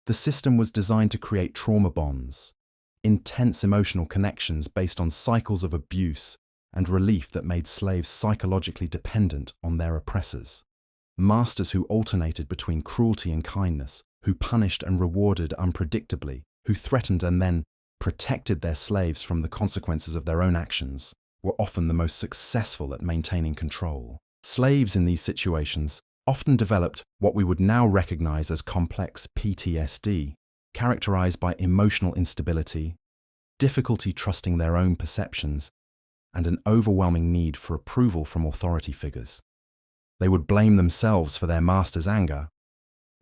The system was designed to create trauma bonds, intense emotional connections based on cycles of abuse and relief that made slaves psychologically dependent on their oppressors. Masters who alternated between cruelty and kindness, who punished and rewarded unpredictably, who threatened and then protected their slaves from the consequences of their own actions, were often the most successful at maintaining control. Slaves in these situations often developed what we would now recognize as complex PTSD, characterized by emotional instability, difficulty trusting their own perceptions, and an overwhelming need for approval from authority figures. They would blame themselves for their master's anger,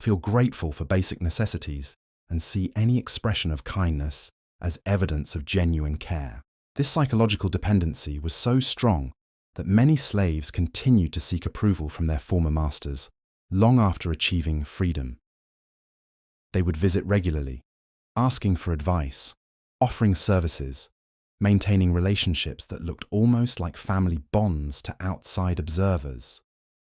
feel grateful for basic necessities, and see any expression of kindness as evidence of genuine care. This psychological dependency was so strong that many slaves continued to seek approval from their former masters long after achieving freedom. They would visit regularly, asking for advice, offering services, maintaining relationships that looked almost like family bonds to outside observers.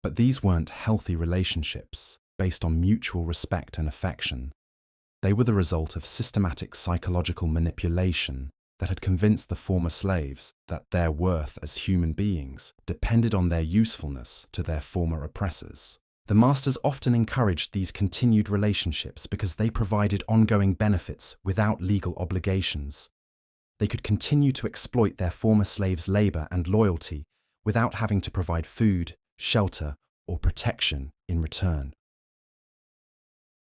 But these weren't healthy relationships based on mutual respect and affection. They were the result of systematic psychological manipulation that had convinced the former slaves that their worth as human beings depended on their usefulness to their former oppressors. The masters often encouraged these continued relationships because they provided ongoing benefits without legal obligations. They could continue to exploit their former slaves' labor and loyalty without having to provide food, shelter, or protection in return.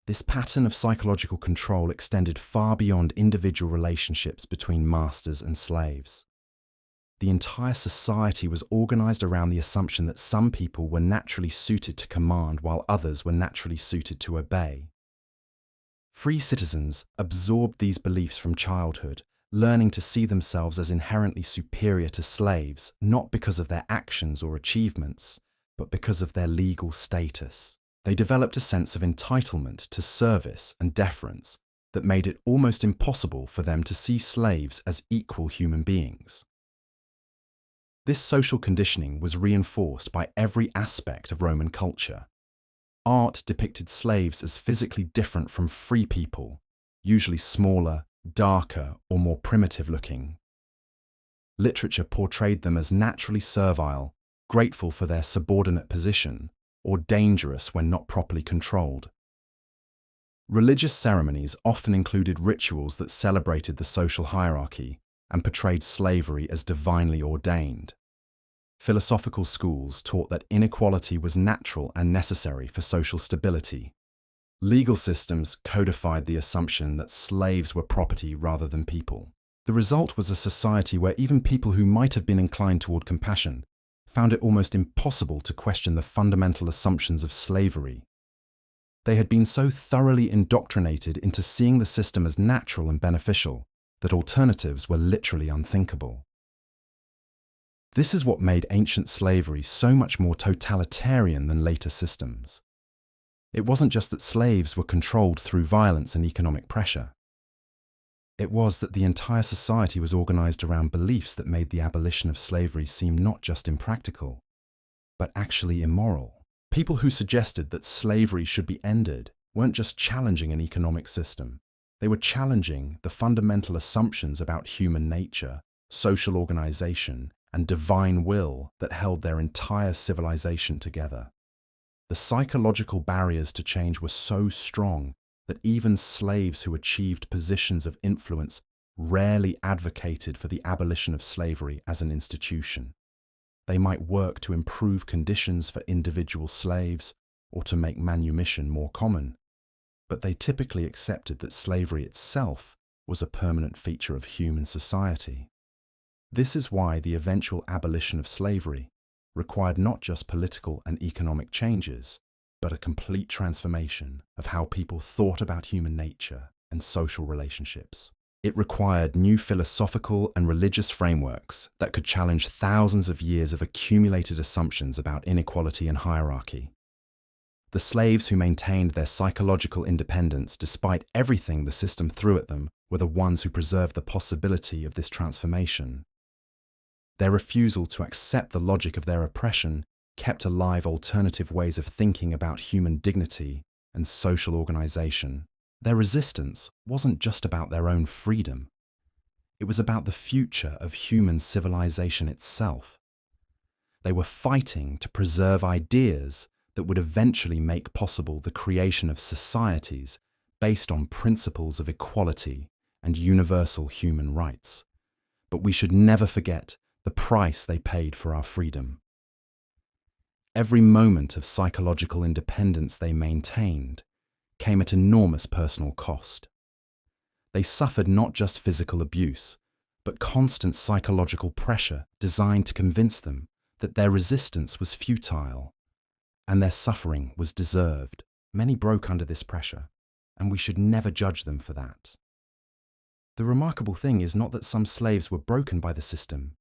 This pattern of psychological control extended far beyond individual relationships between masters and slaves. The entire society was organized around the assumption that some people were naturally suited to command while others were naturally suited to obey. Free citizens absorbed these beliefs from childhood, learning to see themselves as inherently superior to slaves, not because of their actions or achievements, but because of their legal status. They developed a sense of entitlement to service and deference that made it almost impossible for them to see slaves as equal human beings. This social conditioning was reinforced by every aspect of Roman culture. Art depicted slaves as physically different from free people, usually smaller, darker, or more primitive looking. Literature portrayed them as naturally servile, grateful for their subordinate position, or dangerous when not properly controlled. Religious ceremonies often included rituals that celebrated the social hierarchy and portrayed slavery as divinely ordained. Philosophical schools taught that inequality was natural and necessary for social stability. Legal systems codified the assumption that slaves were property rather than people. The result was a society where even people who might have been inclined toward compassion found it almost impossible to question the fundamental assumptions of slavery. They had been so thoroughly indoctrinated into seeing the system as natural and beneficial that alternatives were literally unthinkable. This is what made ancient slavery so much more totalitarian than later systems. It wasn't just that slaves were controlled through violence and economic pressure. It was that the entire society was organized around beliefs that made the abolition of slavery seem not just impractical, but actually immoral. People who suggested that slavery should be ended weren't just challenging an economic system. They were challenging the fundamental assumptions about human nature, social organization, and divine will that held their entire civilization together. The psychological barriers to change were so strong that even slaves who achieved positions of influence rarely advocated for the abolition of slavery as an institution. They might work to improve conditions for individual slaves or to make manumission more common, but they typically accepted that slavery itself was a permanent feature of human society. This is why the eventual abolition of slavery required not just political and economic changes, but a complete transformation of how people thought about human nature and social relationships. It required new philosophical and religious frameworks that could challenge thousands of years of accumulated assumptions about inequality and hierarchy. The slaves who maintained their psychological independence despite everything the system threw at them were the ones who preserved the possibility of this transformation. Their refusal to accept the logic of their oppression kept alive alternative ways of thinking about human dignity and social organization. Their resistance wasn't just about their own freedom. It was about the future of human civilization itself. They were fighting to preserve ideas that would eventually make possible the creation of societies based on principles of equality and universal human rights. But we should never forget the price they paid for our freedom. Every moment of psychological independence they maintained came at enormous personal cost. They suffered not just physical abuse, but constant psychological pressure designed to convince them that their resistance was futile and their suffering was deserved. Many broke under this pressure, and we should never judge them for that. The remarkable thing is not that some slaves were broken by the system,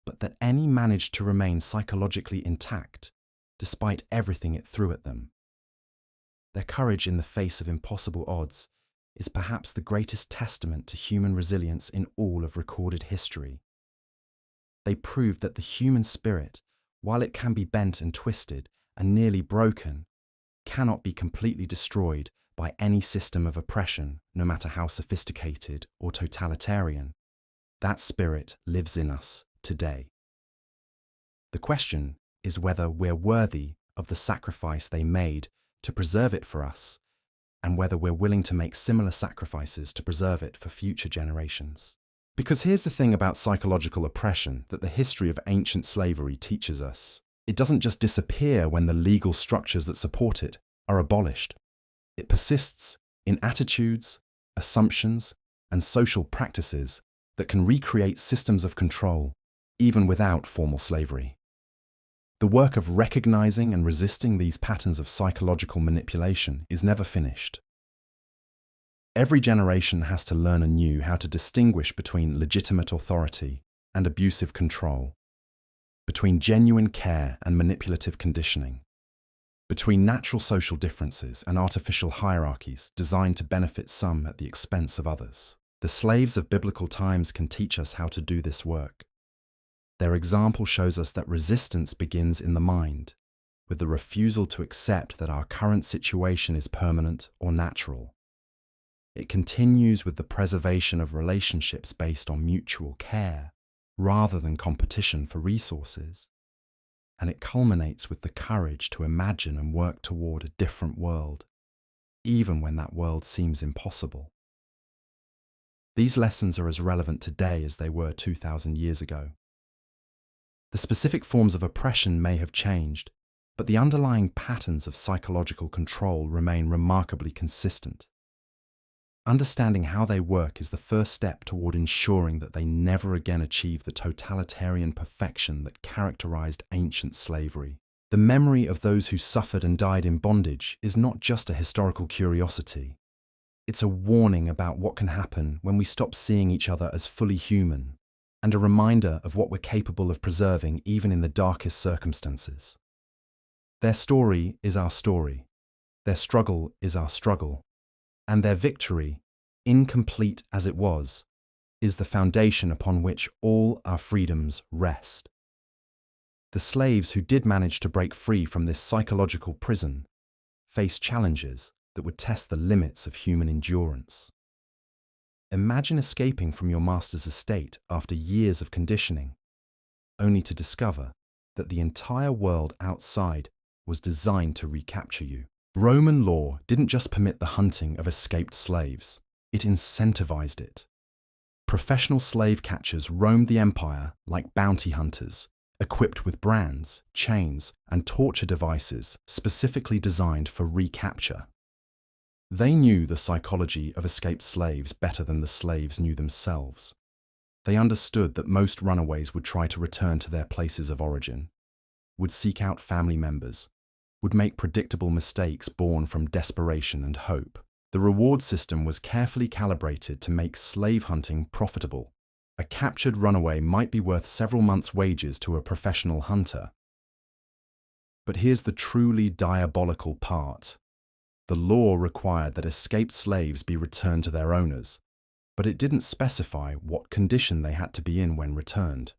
but that any managed to remain psychologically intact despite everything it threw at them. Their courage in the face of impossible odds is perhaps the greatest testament to human resilience in all of recorded history. They proved that the human spirit, while it can be bent and twisted and nearly broken, cannot be completely destroyed by any system of oppression, no matter how sophisticated or totalitarian. That spirit lives in us today. The question is whether we're worthy of the sacrifice they made to preserve it for us, and whether we're willing to make similar sacrifices to preserve it for future generations. Because here's the thing about psychological oppression that the history of ancient slavery teaches us. It doesn't just disappear when the legal structures that support it are abolished. It persists in attitudes, assumptions, and social practices that can recreate systems of control, even without formal slavery. The work of recognizing and resisting these patterns of psychological manipulation is never finished. Every generation has to learn anew how to distinguish between legitimate authority and abusive control, between genuine care and manipulative conditioning, between natural social differences and artificial hierarchies designed to benefit some at the expense of others. The slaves of biblical times can teach us how to do this work. Their example shows us that resistance begins in the mind, with the refusal to accept that our current situation is permanent or natural. It continues with the preservation of relationships based on mutual care, rather than competition for resources. And it culminates with the courage to imagine and work toward a different world, even when that world seems impossible. These lessons are as relevant today as they were 2,000 years ago. The specific forms of oppression may have changed, but the underlying patterns of psychological control remain remarkably consistent. Understanding how they work is the first step toward ensuring that they never again achieve the totalitarian perfection that characterized ancient slavery. The memory of those who suffered and died in bondage is not just a historical curiosity. It's a warning about what can happen when we stop seeing each other as fully human, and a reminder of what we're capable of preserving even in the darkest circumstances. Their story is our story. Their struggle is our struggle. And their victory, incomplete as it was, is the foundation upon which all our freedoms rest. The slaves who did manage to break free from this psychological prison faced challenges that would test the limits of human endurance. Imagine escaping from your master's estate after years of conditioning, only to discover that the entire world outside was designed to recapture you. Roman law didn't just permit the hunting of escaped slaves, it incentivized it. Professional slave catchers roamed the empire like bounty hunters, equipped with brands, chains, and torture devices specifically designed for recapture. They knew the psychology of escaped slaves better than the slaves knew themselves. They understood that most runaways would try to return to their places of origin, would seek out family members, would make predictable mistakes born from desperation and hope. The reward system was carefully calibrated to make slave hunting profitable. A captured runaway might be worth several months' wages to a professional hunter. But here's the truly diabolical part. The law required that escaped slaves be returned to their owners, but it didn't specify what condition they had to be in when returned.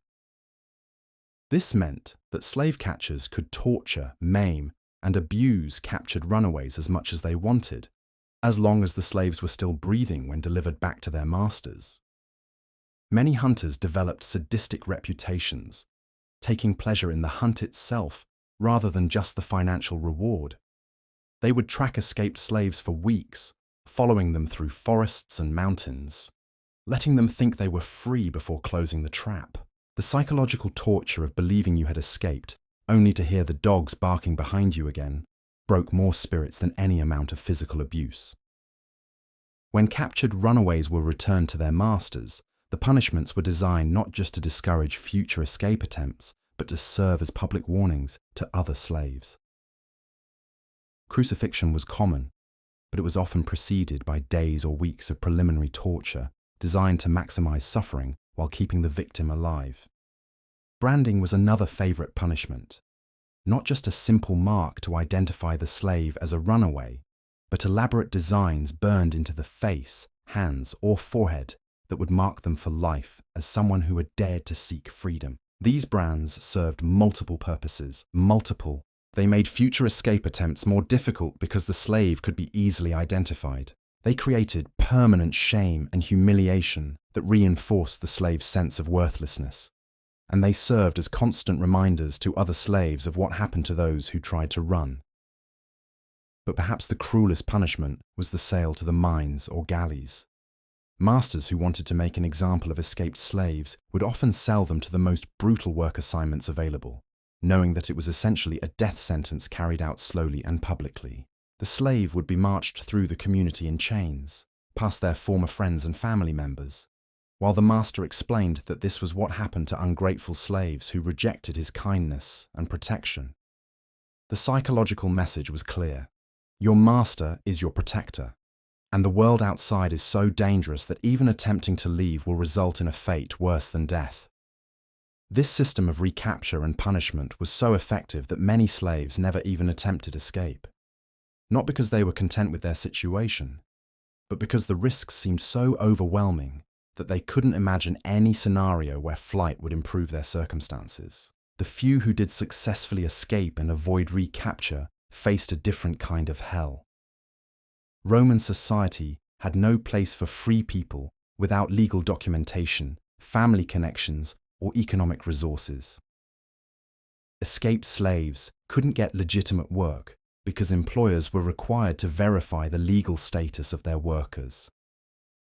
This meant that slave catchers could torture, maim, and abuse captured runaways as much as they wanted, as long as the slaves were still breathing when delivered back to their masters. Many hunters developed sadistic reputations, taking pleasure in the hunt itself rather than just the financial reward. They would track escaped slaves for weeks, following them through forests and mountains, letting them think they were free before closing the trap. The psychological torture of believing you had escaped, only to hear the dogs barking behind you again, broke more spirits than any amount of physical abuse. When captured runaways were returned to their masters, the punishments were designed not just to discourage future escape attempts, but to serve as public warnings to other slaves. Crucifixion was common, but it was often preceded by days or weeks of preliminary torture designed to maximize suffering while keeping the victim alive. Branding was another favorite punishment. Not just a simple mark to identify the slave as a runaway, but elaborate designs burned into the face, hands, or forehead that would mark them for life as someone who had dared to seek freedom. These brands served multiple purposes. They made future escape attempts more difficult because the slave could be easily identified. They created permanent shame and humiliation that reinforced the slave's sense of worthlessness. And they served as constant reminders to other slaves of what happened to those who tried to run. But perhaps the cruelest punishment was the sale to the mines or galleys. Masters who wanted to make an example of escaped slaves would often sell them to the most brutal work assignments available, knowing that it was essentially a death sentence carried out slowly and publicly. The slave would be marched through the community in chains, past their former friends and family members, while the master explained that this was what happened to ungrateful slaves who rejected his kindness and protection. The psychological message was clear. Your master is your protector, and the world outside is so dangerous that even attempting to leave will result in a fate worse than death. This system of recapture and punishment was so effective that many slaves never even attempted escape. Not because they were content with their situation, but because the risks seemed so overwhelming that they couldn't imagine any scenario where flight would improve their circumstances. The few who did successfully escape and avoid recapture faced a different kind of hell. Roman society had no place for free people without legal documentation, family connections, or economic resources. Escaped slaves couldn't get legitimate work because employers were required to verify the legal status of their workers.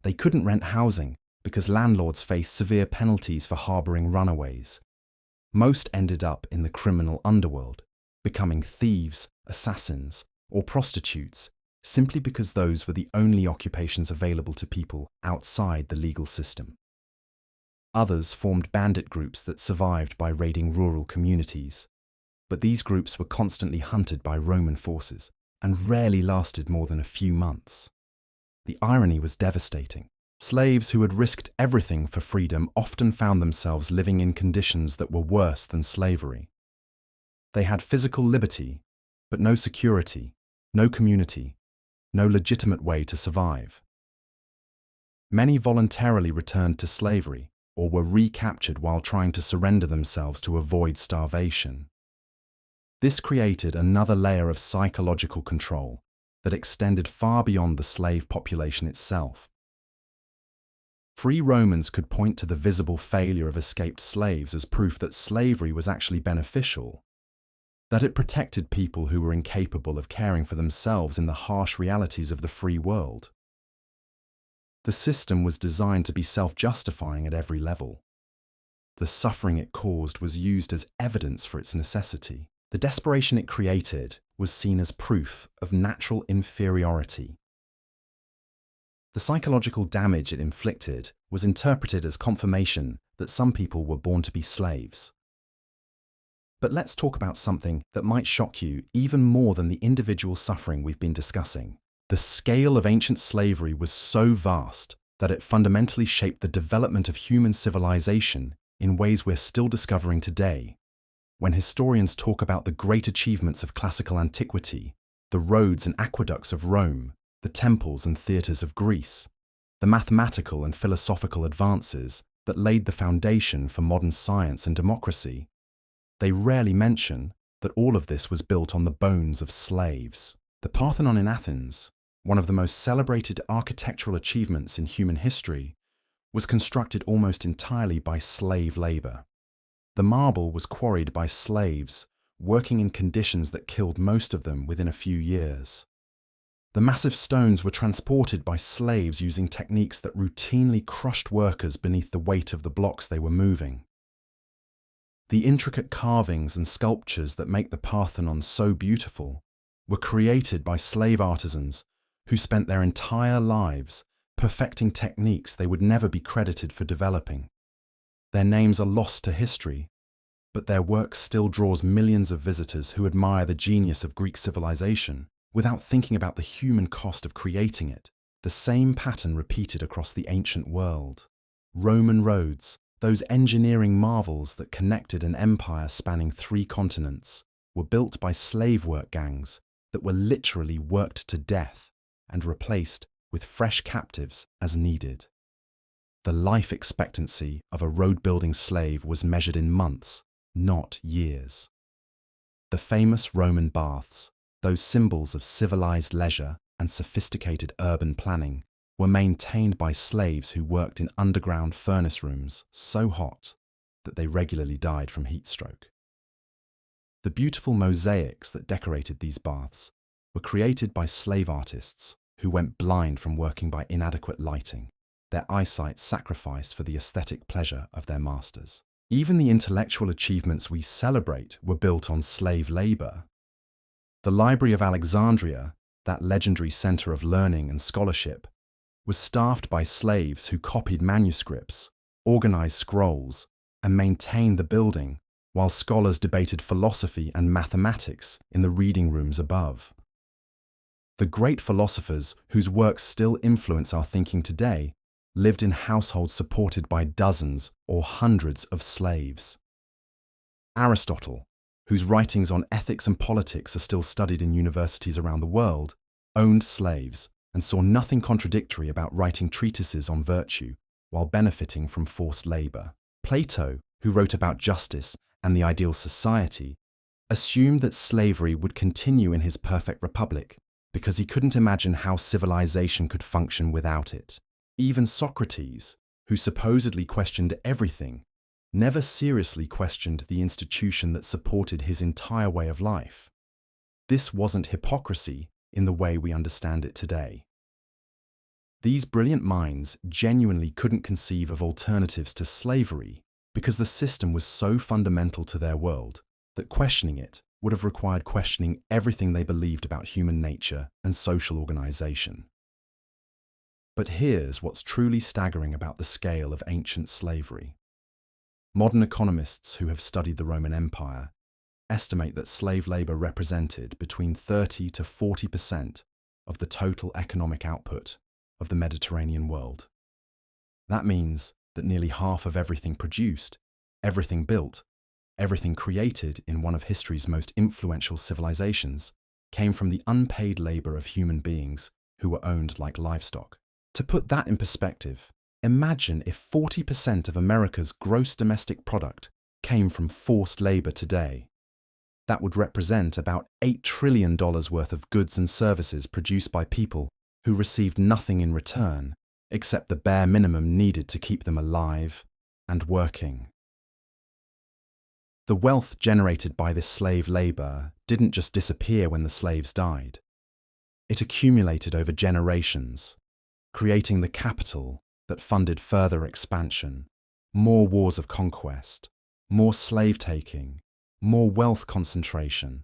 They couldn't rent housing because landlords faced severe penalties for harboring runaways. Most ended up in the criminal underworld, becoming thieves, assassins, or prostitutes, simply because those were the only occupations available to people outside the legal system. Others formed bandit groups that survived by raiding rural communities, but these groups were constantly hunted by Roman forces and rarely lasted more than a few months. The irony was devastating. Slaves who had risked everything for freedom often found themselves living in conditions that were worse than slavery. They had physical liberty, but no security, no community, no legitimate way to survive. Many voluntarily returned to slavery or were recaptured while trying to surrender themselves to avoid starvation. This created another layer of psychological control that extended far beyond the slave population itself. Free Romans could point to the visible failure of escaped slaves as proof that slavery was actually beneficial, that it protected people who were incapable of caring for themselves in the harsh realities of the free world. The system was designed to be self-justifying at every level. The suffering it caused was used as evidence for its necessity. The desperation it created was seen as proof of natural inferiority. The psychological damage it inflicted was interpreted as confirmation that some people were born to be slaves. But let's talk about something that might shock you even more than the individual suffering we've been discussing. The scale of ancient slavery was so vast that it fundamentally shaped the development of human civilization in ways we're still discovering today. When historians talk about the great achievements of classical antiquity, the roads and aqueducts of Rome, the temples and theatres of Greece, the mathematical and philosophical advances that laid the foundation for modern science and democracy, they rarely mention that all of this was built on the bones of slaves. The Parthenon in Athens, one of the most celebrated architectural achievements in human history, was constructed almost entirely by slave labour. The marble was quarried by slaves, working in conditions that killed most of them within a few years. The massive stones were transported by slaves using techniques that routinely crushed workers beneath the weight of the blocks they were moving. The intricate carvings and sculptures that make the Parthenon so beautiful were created by slave artisans who spent their entire lives perfecting techniques they would never be credited for developing. Their names are lost to history, but their work still draws millions of visitors who admire the genius of Greek civilization without thinking about the human cost of creating it. The same pattern repeated across the ancient world. Roman roads, those engineering marvels that connected an empire spanning 3 continents, were built by slave work gangs that were literally worked to death and replaced with fresh captives as needed. The life expectancy of a road-building slave was measured in months, not years. The famous Roman baths, those symbols of civilized leisure and sophisticated urban planning, were maintained by slaves who worked in underground furnace rooms so hot that they regularly died from heat stroke. The beautiful mosaics that decorated these baths were created by slave artists who went blind from working by inadequate lighting, their eyesight sacrificed for the aesthetic pleasure of their masters. Even the intellectual achievements we celebrate were built on slave labor. The Library of Alexandria, that legendary center of learning and scholarship, was staffed by slaves who copied manuscripts, organized scrolls, and maintained the building while scholars debated philosophy and mathematics in the reading rooms above. The great philosophers whose works still influence our thinking today lived in households supported by dozens or hundreds of slaves. Aristotle, whose writings on ethics and politics are still studied in universities around the world, owned slaves and saw nothing contradictory about writing treatises on virtue while benefiting from forced labor. Plato, who wrote about justice and the ideal society, assumed that slavery would continue in his perfect republic because he couldn't imagine how civilization could function without it. Even Socrates, who supposedly questioned everything, never seriously questioned the institution that supported his entire way of life. this wasn't hypocrisy in the way we understand it today. These brilliant minds genuinely couldn't conceive of alternatives to slavery because the system was so fundamental to their world that questioning it would have required questioning everything they believed about human nature and social organization. But here's what's truly staggering about the scale of ancient slavery. Modern economists who have studied the Roman Empire estimate that slave labor represented between 30 to 40% of the total economic output of the Mediterranean world. That means that nearly half of everything produced, everything built, everything created in one of history's most influential civilizations came from the unpaid labor of human beings who were owned like livestock. To put that in perspective, imagine if 40% of America's gross domestic product came from forced labor today. That would represent about $8 trillion worth of goods and services produced by people who received nothing in return except the bare minimum needed to keep them alive and working. The wealth generated by this slave labor didn't just disappear when the slaves died. It accumulated over generations, creating the capital that funded further expansion, more wars of conquest, more slave-taking, more wealth concentration.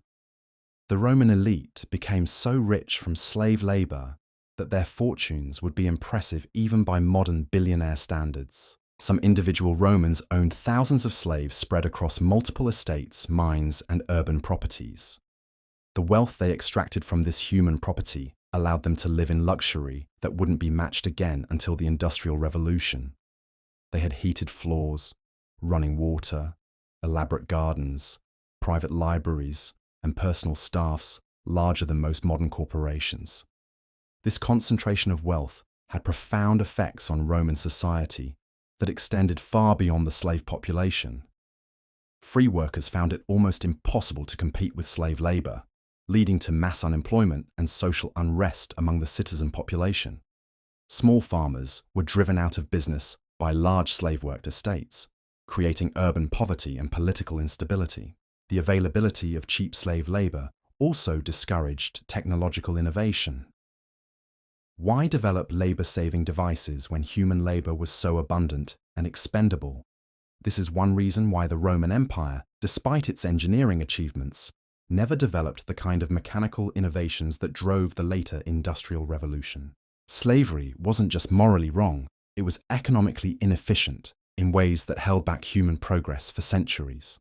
The Roman elite became so rich from slave labor that their fortunes would be impressive even by modern billionaire standards. Some individual Romans owned thousands of slaves spread across multiple estates, mines, and urban properties. The wealth they extracted from this human property allowed them to live in luxury that wouldn't be matched again until the Industrial Revolution. They had heated floors, running water, elaborate gardens, private libraries, and personal staffs larger than most modern corporations. This concentration of wealth had profound effects on Roman society that extended far beyond the slave population. Free workers found it almost impossible to compete with slave labor, leading to mass unemployment and social unrest among the citizen population. Small farmers were driven out of business by large slave-worked estates, creating urban poverty and political instability. The availability of cheap slave labor also discouraged technological innovation. Why develop labor-saving devices when human labor was so abundant and expendable? This is one reason why the Roman Empire, despite its engineering achievements, never developed the kind of mechanical innovations that drove the later Industrial Revolution. Slavery wasn't just morally wrong, it was economically inefficient in ways that held back human progress for centuries.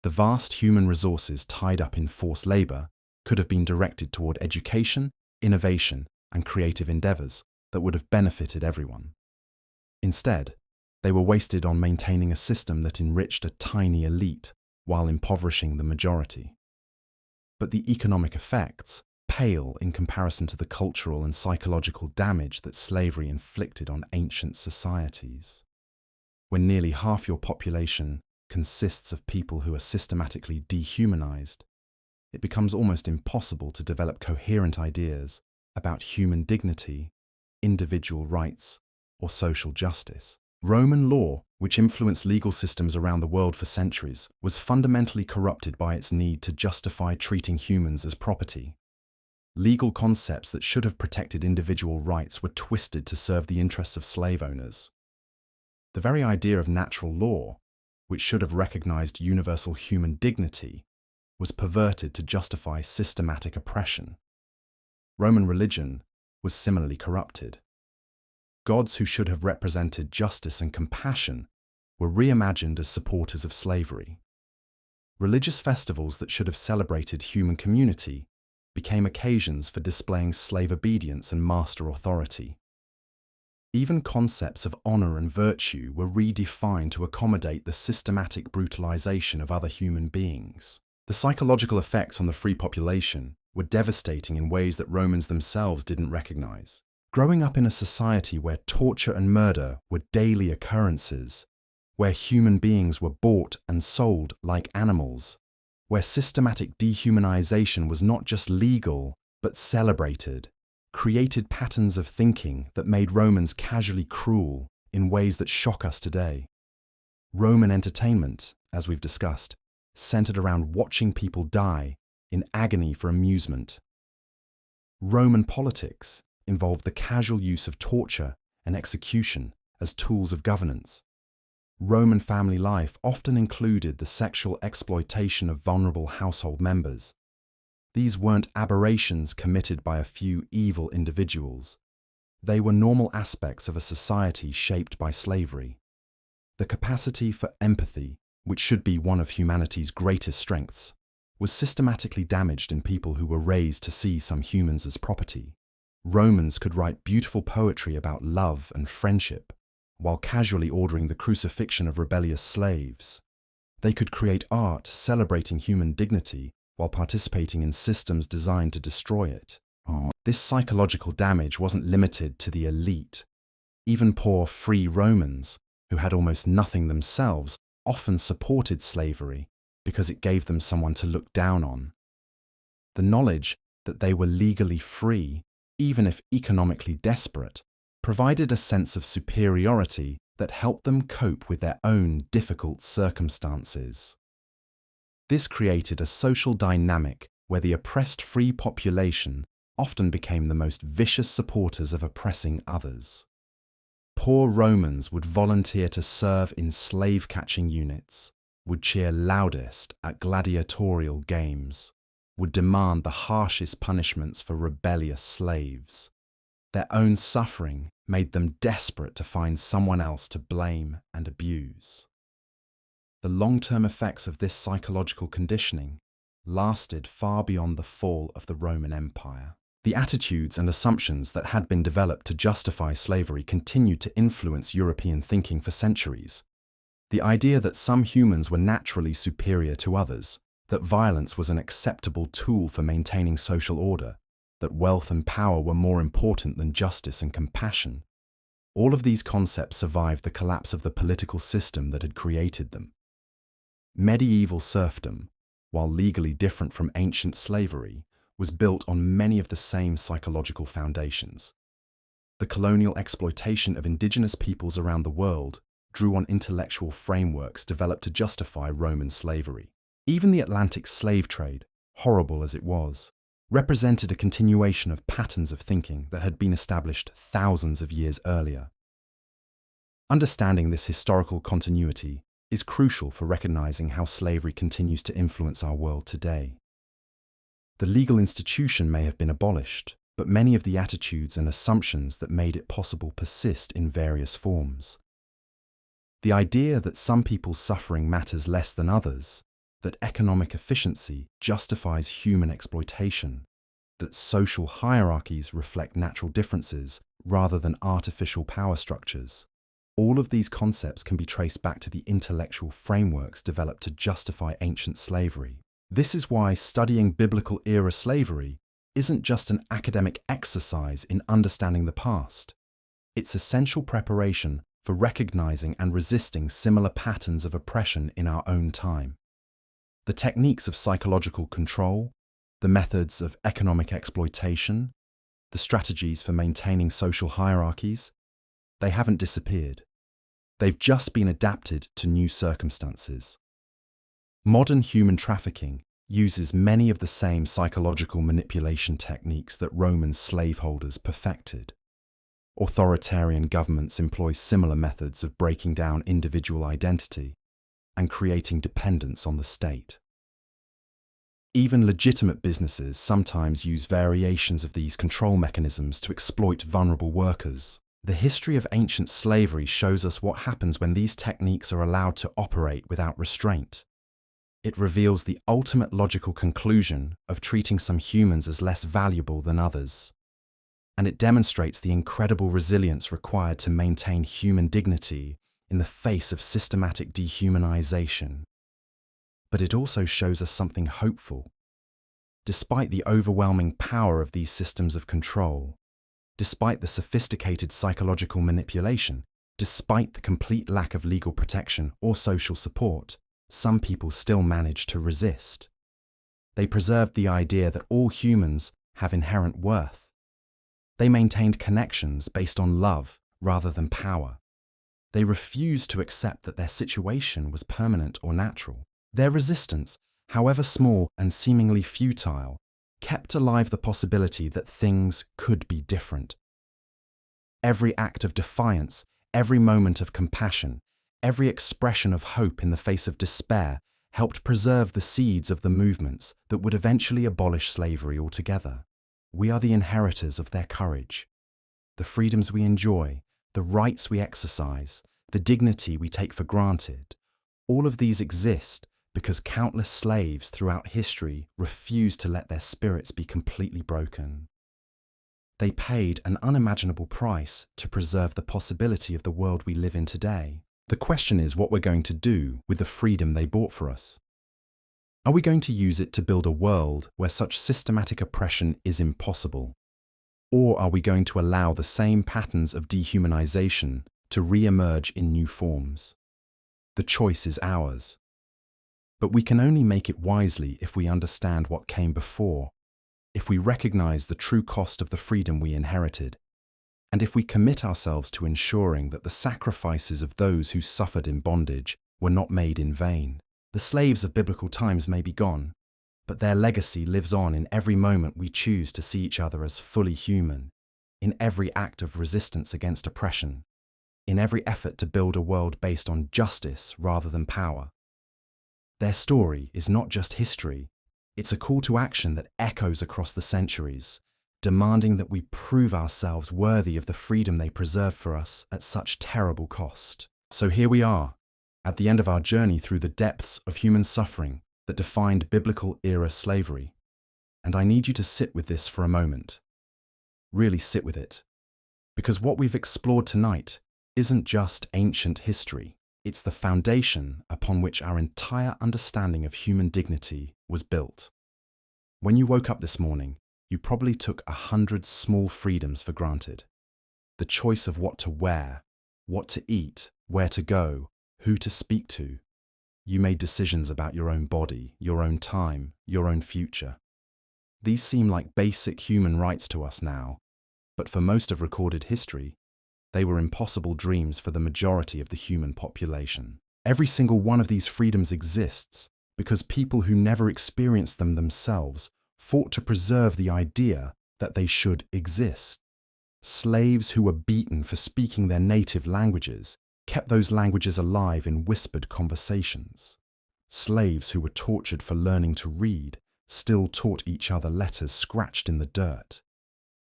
The vast human resources tied up in forced labor could have been directed toward education, innovation, and creative endeavors that would have benefited everyone. Instead, they were wasted on maintaining a system that enriched a tiny elite while impoverishing the majority. But the economic effects pale in comparison to the cultural and psychological damage that slavery inflicted on ancient societies. When nearly half your population consists of people who are systematically dehumanized, it becomes almost impossible to develop coherent ideas about human dignity, individual rights, or social justice. Roman law, which influenced legal systems around the world for centuries, was fundamentally corrupted by its need to justify treating humans as property. Legal concepts that should have protected individual rights were twisted to serve the interests of slave owners. The very idea of natural law, which should have recognized universal human dignity, was perverted to justify systematic oppression. Roman religion was similarly corrupted. Gods who should have represented justice and compassion were reimagined as supporters of slavery. Religious festivals that should have celebrated human community became occasions for displaying slave obedience and master authority. Even concepts of honor and virtue were redefined to accommodate the systematic brutalization of other human beings. The psychological effects on the free population were devastating in ways that Romans themselves didn't recognize. Growing up in a society where torture and murder were daily occurrences, where human beings were bought and sold like animals, where systematic dehumanization was not just legal but celebrated, created patterns of thinking that made Romans casually cruel in ways that shock us today. Roman entertainment, as we've discussed, centered around watching people die in agony for amusement. Roman politics involved the casual use of torture and execution as tools of governance. Roman family life often included the sexual exploitation of vulnerable household members. These weren't aberrations committed by a few evil individuals. They were normal aspects of a society shaped by slavery. The capacity for empathy, which should be one of humanity's greatest strengths, was systematically damaged in people who were raised to see some humans as property. Romans could write beautiful poetry about love and friendship, while casually ordering the crucifixion of rebellious slaves. They could create art celebrating human dignity while participating in systems designed to destroy it. This psychological damage wasn't limited to the elite. Even poor free Romans, who had almost nothing themselves, often supported slavery because it gave them someone to look down on. The knowledge that they were legally free, even if economically desperate, provided a sense of superiority that helped them cope with their own difficult circumstances. This created a social dynamic where the oppressed free population often became the most vicious supporters of oppressing others. Poor Romans would volunteer to serve in slave-catching units, would cheer loudest at gladiatorial games, would demand the harshest punishments for rebellious slaves. Their own suffering made them desperate to find someone else to blame and abuse. The long-term effects of this psychological conditioning lasted far beyond the fall of the Roman Empire. The attitudes and assumptions that had been developed to justify slavery continued to influence European thinking for centuries. The idea that some humans were naturally superior to others, that violence was an acceptable tool for maintaining social order, that wealth and power were more important than justice and compassion. All of these concepts survived the collapse of the political system that had created them. Medieval serfdom, while legally different from ancient slavery, was built on many of the same psychological foundations. The colonial exploitation of indigenous peoples around the world drew on intellectual frameworks developed to justify Roman slavery. Even the Atlantic slave trade, horrible as it was, represented a continuation of patterns of thinking that had been established thousands of years earlier. Understanding this historical continuity is crucial for recognizing how slavery continues to influence our world today. The legal institution may have been abolished, but many of the attitudes and assumptions that made it possible persist in various forms. The idea that some people's suffering matters less than others, that economic efficiency justifies human exploitation, that social hierarchies reflect natural differences rather than artificial power structures. All of these concepts can be traced back to the intellectual frameworks developed to justify ancient slavery. This is why studying biblical-era slavery isn't just an academic exercise in understanding the past. It's essential preparation for recognizing and resisting similar patterns of oppression in our own time. The techniques of psychological control, the methods of economic exploitation, the strategies for maintaining social hierarchies, they haven't disappeared. They've just been adapted to new circumstances. Modern human trafficking uses many of the same psychological manipulation techniques that Roman slaveholders perfected. Authoritarian governments employ similar methods of breaking down individual identity and creating dependence on the state. Even legitimate businesses sometimes use variations of these control mechanisms to exploit vulnerable workers. The history of ancient slavery shows us what happens when these techniques are allowed to operate without restraint. It reveals the ultimate logical conclusion of treating some humans as less valuable than others. And it demonstrates the incredible resilience required to maintain human dignity in the face of systematic dehumanization. But it also shows us something hopeful. Despite the overwhelming power of these systems of control, despite the sophisticated psychological manipulation, despite the complete lack of legal protection or social support, some people still manage to resist. They preserved the idea that all humans have inherent worth. They maintained connections based on love rather than power. They refused to accept that their situation was permanent or natural. Their resistance however small and seemingly futile, kept alive the possibility that things could be different. Every act of defiance, every moment of compassion, every expression of hope in the face of despair helped preserve the seeds of the movements that would eventually abolish slavery altogether. We are the inheritors of their courage. The freedoms we enjoy, the rights we exercise, the dignity we take for granted, all of these exist because countless slaves throughout history refused to let their spirits be completely broken. They paid an unimaginable price to preserve the possibility of the world we live in today. The question is what we're going to do with the freedom they bought for us. Are we going to use it to build a world where such systematic oppression is impossible? Or are we going to allow the same patterns of dehumanization to re-emerge in new forms? The choice is ours. But we can only make it wisely if we understand what came before, if we recognize the true cost of the freedom we inherited, and if we commit ourselves to ensuring that the sacrifices of those who suffered in bondage were not made in vain. The slaves of biblical times may be gone, but their legacy lives on in every moment we choose to see each other as fully human, in every act of resistance against oppression, in every effort to build a world based on justice rather than power. Their story is not just history, it's a call to action that echoes across the centuries, demanding that we prove ourselves worthy of the freedom they preserved for us at such terrible cost. So here we are, at the end of our journey through the depths of human suffering that defined biblical-era slavery. And I need you to sit with this for a moment. Really sit with it. Because what we've explored tonight isn't just ancient history. It's the foundation upon which our entire understanding of human dignity was built. When you woke up this morning, you probably took 100 small freedoms for granted. The choice of what to wear, what to eat, where to go, who to speak to. You made decisions about your own body, your own time, your own future. These seem like basic human rights to us now, but for most of recorded history, they were impossible dreams for the majority of the human population. Every single one of these freedoms exists because people who never experienced them themselves fought to preserve the idea that they should exist. Slaves who were beaten for speaking their native languages kept those languages alive in whispered conversations. Slaves who were tortured for learning to read still taught each other letters scratched in the dirt.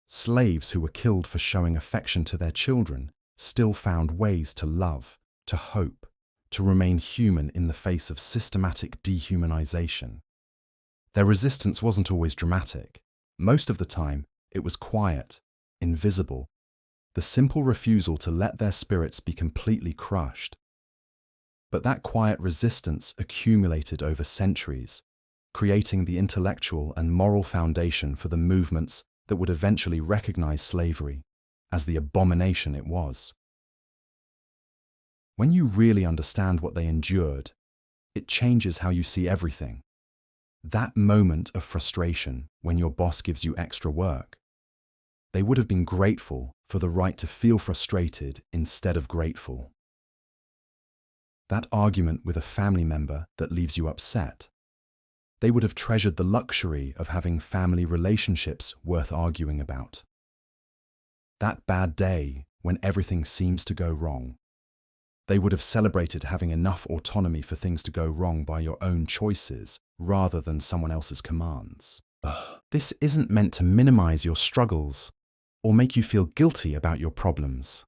Slaves who were killed for showing affection to their children still found ways to love, to hope, to remain human in the face of systematic dehumanization. Their resistance wasn't always dramatic. Most of the time, it was quiet, invisible, the simple refusal to let their spirits be completely crushed. But that quiet resistance accumulated over centuries, creating the intellectual and moral foundation for the movements that would eventually recognize slavery as the abomination it was. When you really understand what they endured, it changes how you see everything. That moment of frustration when your boss gives you extra work, they would have been grateful for the right to feel frustrated instead of grateful. That argument with a family member that leaves you upset, they would have treasured the luxury of having family relationships worth arguing about. That bad day when everything seems to go wrong, they would have celebrated having enough autonomy for things to go wrong by your own choices rather than someone else's commands. This isn't meant to minimize your struggles or make you feel guilty about your problems.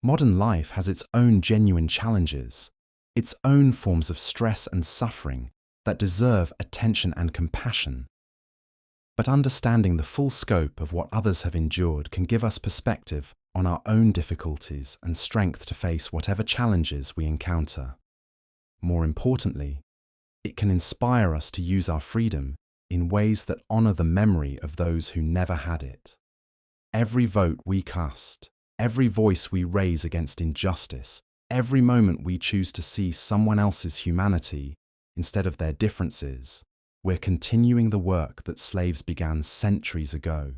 Modern life has its own genuine challenges, its own forms of stress and suffering that deserve attention and compassion. But understanding the full scope of what others have endured can give us perspective on our own difficulties and strength to face whatever challenges we encounter. More importantly, it can inspire us to use our freedom in ways that honor the memory of those who never had it. Every vote we cast, every voice we raise against injustice, every moment we choose to see someone else's humanity instead of their differences, we're continuing the work that slaves began centuries ago.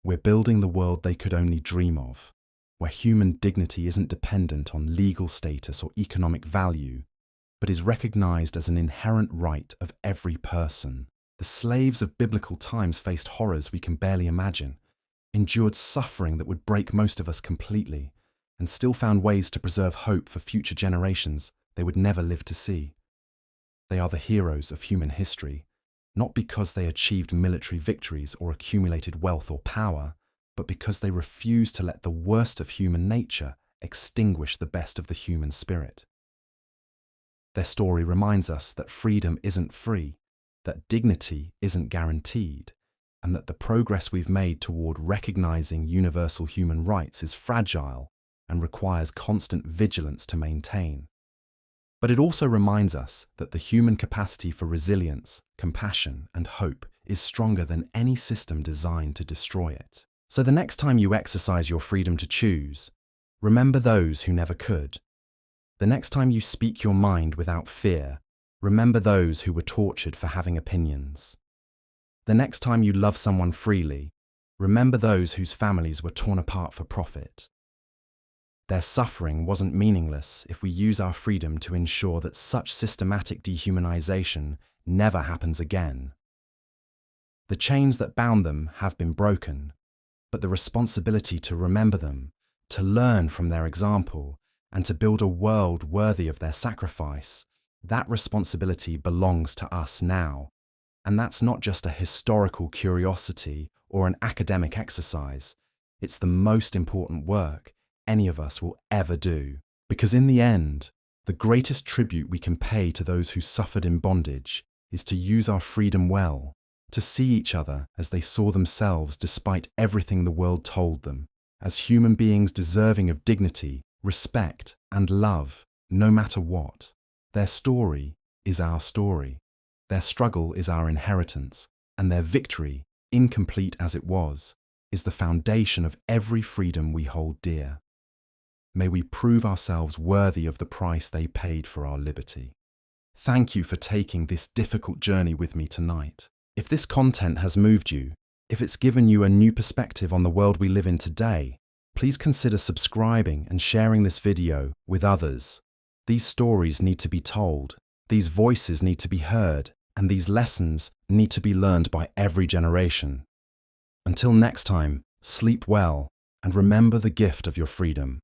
We're building the world they could only dream of, where human dignity isn't dependent on legal status or economic value, but is recognized as an inherent right of every person. The slaves of biblical times faced horrors we can barely imagine, endured suffering that would break most of us completely, and still found ways to preserve hope for future generations they would never live to see. They are the heroes of human history, not because they achieved military victories or accumulated wealth or power, but because they refused to let the worst of human nature extinguish the best of the human spirit. Their story reminds us that freedom isn't free, that dignity isn't guaranteed, and that the progress we've made toward recognizing universal human rights is fragile and requires constant vigilance to maintain. But it also reminds us that the human capacity for resilience, compassion, and hope is stronger than any system designed to destroy it. So the next time you exercise your freedom to choose, remember those who never could. The next time you speak your mind without fear, remember those who were tortured for having opinions. The next time you love someone freely, remember those whose families were torn apart for profit. Their suffering wasn't meaningless if we use our freedom to ensure that such systematic dehumanization never happens again. The chains that bound them have been broken, but the responsibility to remember them, to learn from their example, and to build a world worthy of their sacrifice, that responsibility belongs to us now. And that's not just a historical curiosity or an academic exercise. It's the most important work any of us will ever do. Because in the end, the greatest tribute we can pay to those who suffered in bondage is to use our freedom well, to see each other as they saw themselves despite everything the world told them, as human beings deserving of dignity, respect, and love, no matter what. Their story is our story. Their struggle is our inheritance, and their victory, incomplete as it was, is the foundation of every freedom we hold dear. May we prove ourselves worthy of the price they paid for our liberty. Thank you for taking this difficult journey with me tonight. If this content has moved you, if it's given you a new perspective on the world we live in today, please consider subscribing and sharing this video with others. These stories need to be told, these voices need to be heard, and these lessons need to be learned by every generation. Until next time, sleep well and remember the gift of your freedom.